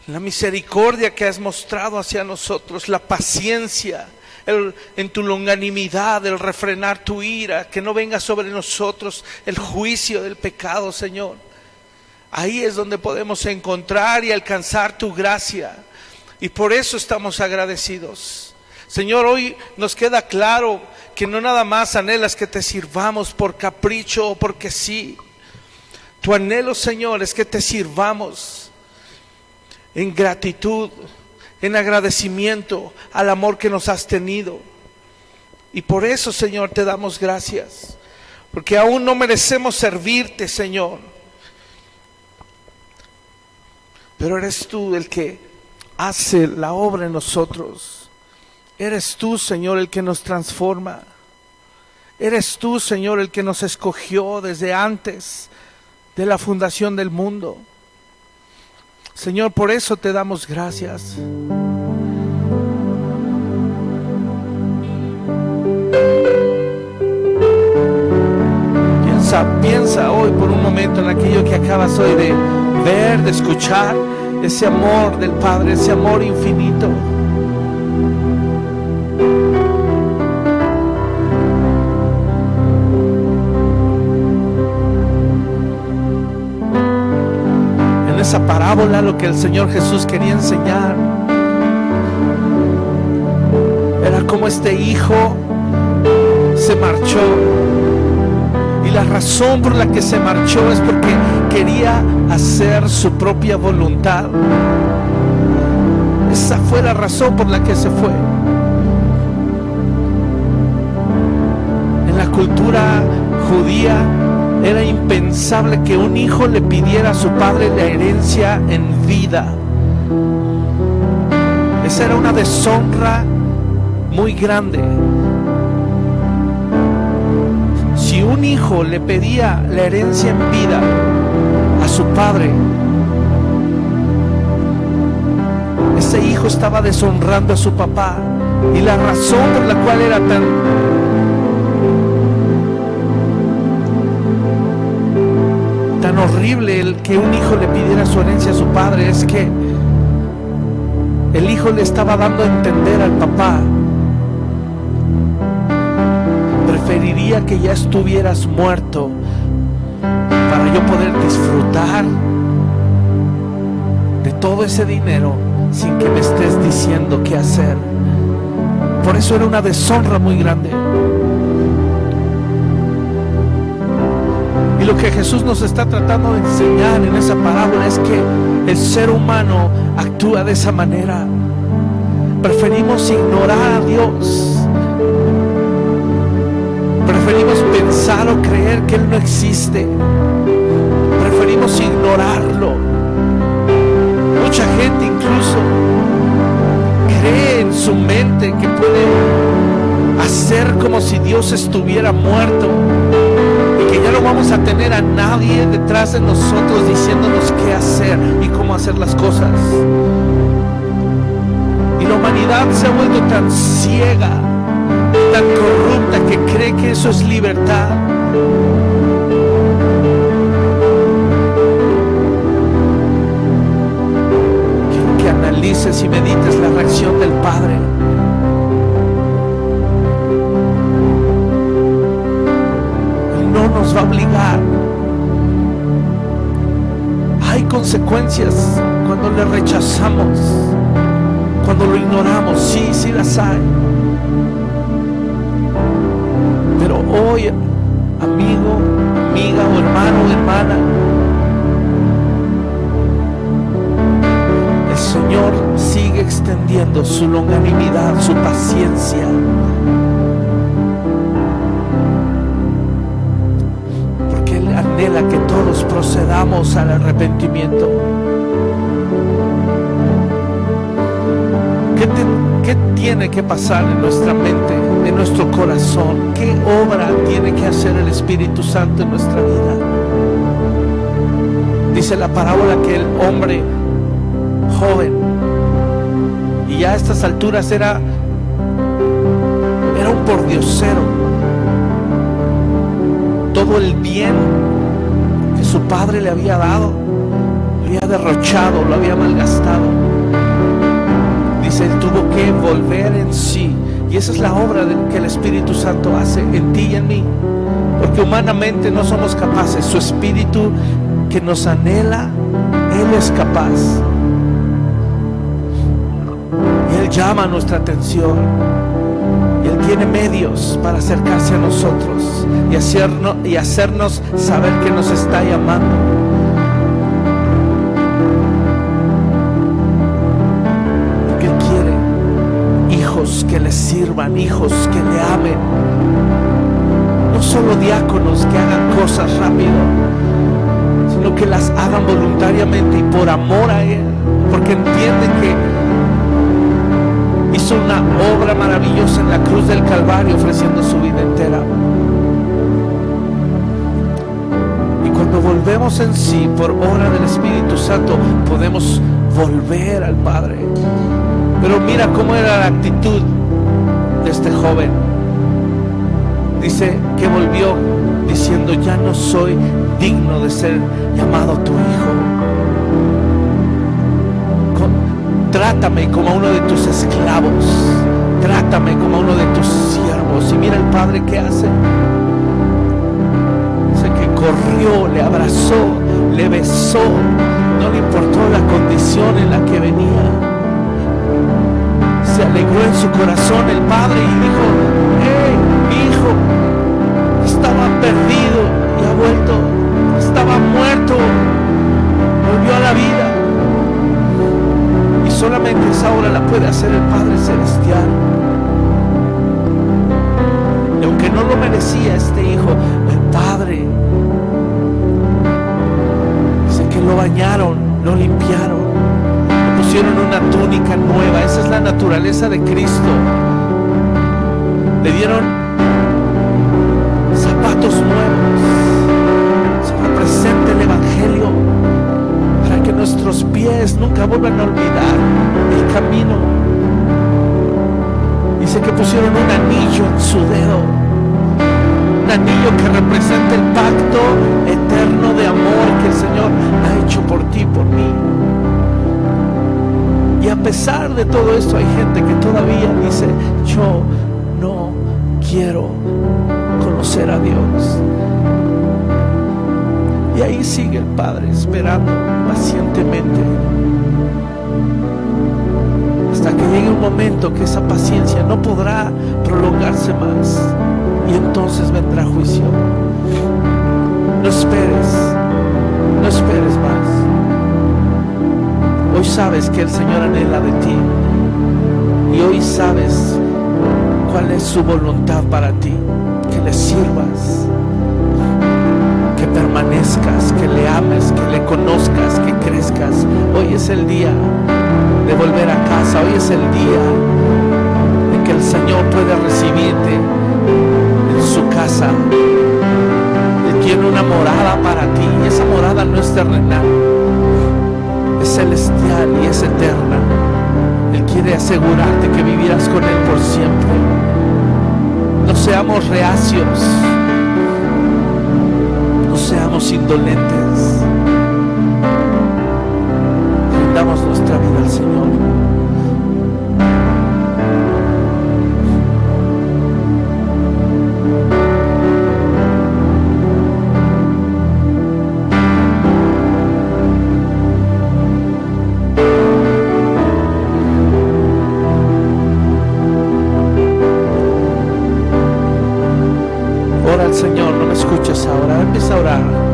Speaker 1: la misericordia que has mostrado hacia nosotros, la paciencia, en tu longanimidad, el refrenar tu ira, que no venga sobre nosotros el juicio del pecado, Señor. Ahí es donde podemos encontrar y alcanzar tu gracia. Y por eso estamos agradecidos. Señor, hoy nos queda claro que no nada más anhelas que te sirvamos por capricho o porque sí. Tu anhelo, Señor, es que te sirvamos en gratitud, en agradecimiento al amor que nos has tenido. Y por eso, Señor, te damos gracias, porque aún no merecemos servirte, Señor, pero eres tú el que hace la obra en nosotros. Eres tú, Señor, el que nos transforma. Eres tú, Señor, el que nos escogió desde antes de la fundación del mundo. Señor, por eso te damos gracias. Piensa hoy por un momento en aquello que acabas hoy de ver, de escuchar, ese amor del Padre, ese amor infinito. En esa parábola lo que el Señor Jesús quería enseñar era cómo este hijo se marchó. Y la razón por la que se marchó es porque quería hacer su propia voluntad. Esa fue la razón por la que se fue. En la cultura judía era impensable que un hijo le pidiera a su padre la herencia en vida. Esa era una deshonra muy grande. Si un hijo le pedía la herencia en vida a su padre, ese hijo estaba deshonrando a su papá. Y la razón por la cual era tan horrible el que un hijo le pidiera su herencia a su padre es que el hijo le estaba dando a entender al papá: preferiría que ya estuvieras muerto para yo poder disfrutar de todo ese dinero sin que me estés diciendo qué hacer. Por eso era una deshonra muy grande. Y lo que Jesús nos está tratando de enseñar en esa parábola es que el ser humano actúa de esa manera. Preferimos ignorar a Dios. Preferimos pensar o creer que Él no existe. Preferimos ignorarlo. Mucha gente incluso cree en su mente que puede hacer como si Dios estuviera muerto y que ya no vamos a tener a nadie detrás de nosotros diciéndonos qué hacer y cómo hacer las cosas. Y la humanidad se ha vuelto tan ciega, tan corrupta, que cree que eso es libertad. Quiero que analices y medites la reacción del Padre. Él no nos va a obligar. Hay consecuencias cuando le rechazamos, cuando lo ignoramos. Sí las hay. Pero hoy, amigo, amiga o hermano o hermana, el Señor sigue extendiendo su longanimidad, su paciencia. Porque Él anhela que todos procedamos al arrepentimiento. ¿Qué tiene que pasar en nuestra mente, en nuestro corazón? ¿Qué obra tiene que hacer el Espíritu Santo en nuestra vida? Dice la parábola que el hombre joven, y ya a estas alturas era un pordiosero, todo el bien que su padre le había dado, lo había derrochado, lo había malgastado. Dice, él tuvo que volver en sí. Y esa es la obra que el Espíritu Santo hace en ti y en mí. Porque humanamente no somos capaces. Su Espíritu que nos anhela, Él es capaz. Y Él Él llama nuestra atención. Y Él tiene medios para acercarse a nosotros y hacernos saber que nos está llamando. Porque Él quiere hijos que le sirvan, hijos que le amen. No solo diáconos que hagan cosas rápido, sino que las hagan voluntariamente y por amor a Él, porque entienden que hizo una obra maravillosa en la cruz del Calvario, ofreciendo su vida entera. Y cuando volvemos en sí por obra del Espíritu Santo, podemos volver al Padre. Pero mira cómo era la actitud de este joven. Dice que volvió diciendo: ya no soy digno de ser llamado tu hijo. Trátame como a uno de tus esclavos, trátame como a uno de tus siervos. Y mira el Padre que hace. Dice que corrió, le abrazó, le besó, no le importó la condición en la que venía. Se alegró en su corazón el Padre y dijo: hey, mi hijo estaba perdido y ha vuelto, estaba muerto, volvió a la vida. Solamente esa obra la puede hacer el Padre Celestial. Y aunque no lo merecía este hijo, el Padre dice que lo bañaron, lo limpiaron, le pusieron una túnica nueva. Esa es la naturaleza de Cristo. Le dieron zapatos nuevos. Se representa el Evangelio, que nuestros pies nunca vuelvan a olvidar el camino. Dice que pusieron un anillo en su dedo, un anillo que representa el pacto eterno de amor que el Señor ha hecho por ti y por mí. Y a pesar de todo esto, hay gente que todavía dice: yo no quiero conocer a Dios. Y ahí sigue el Padre esperando pacientemente hasta que llegue un momento que esa paciencia no podrá prolongarse más, y entonces vendrá juicio. No esperes, no esperes más. Hoy sabes que el Señor anhela de ti, y hoy sabes cuál es su voluntad para ti: que le sirvas, que permanezcas, que le ames, que le conozcas, que crezcas. Hoy es el día de volver a casa. Hoy es el día de que el Señor puede recibirte en su casa. Él tiene una morada para ti, y esa morada no es terrenal, es celestial y es eterna. Él quiere asegurarte que vivirás con Él por siempre. No seamos reacios, no seamos indolentes. Rindamos nuestra vida al Señor. Ora al Señor, no me escuches ahora, empieza a orar.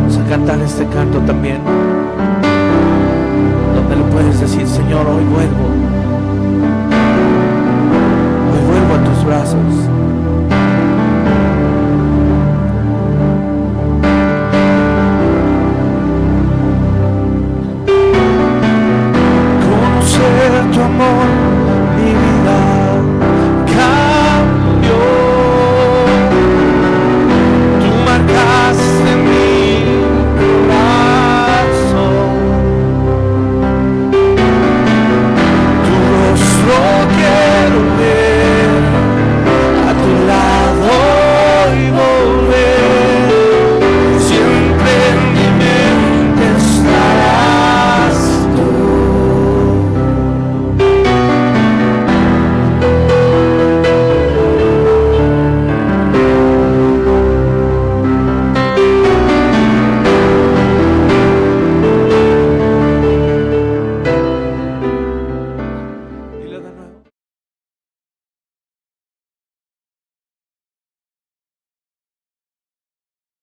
Speaker 1: Vamos a cantar este canto también, donde le puedes decir: Señor, hoy vuelvo a tus brazos.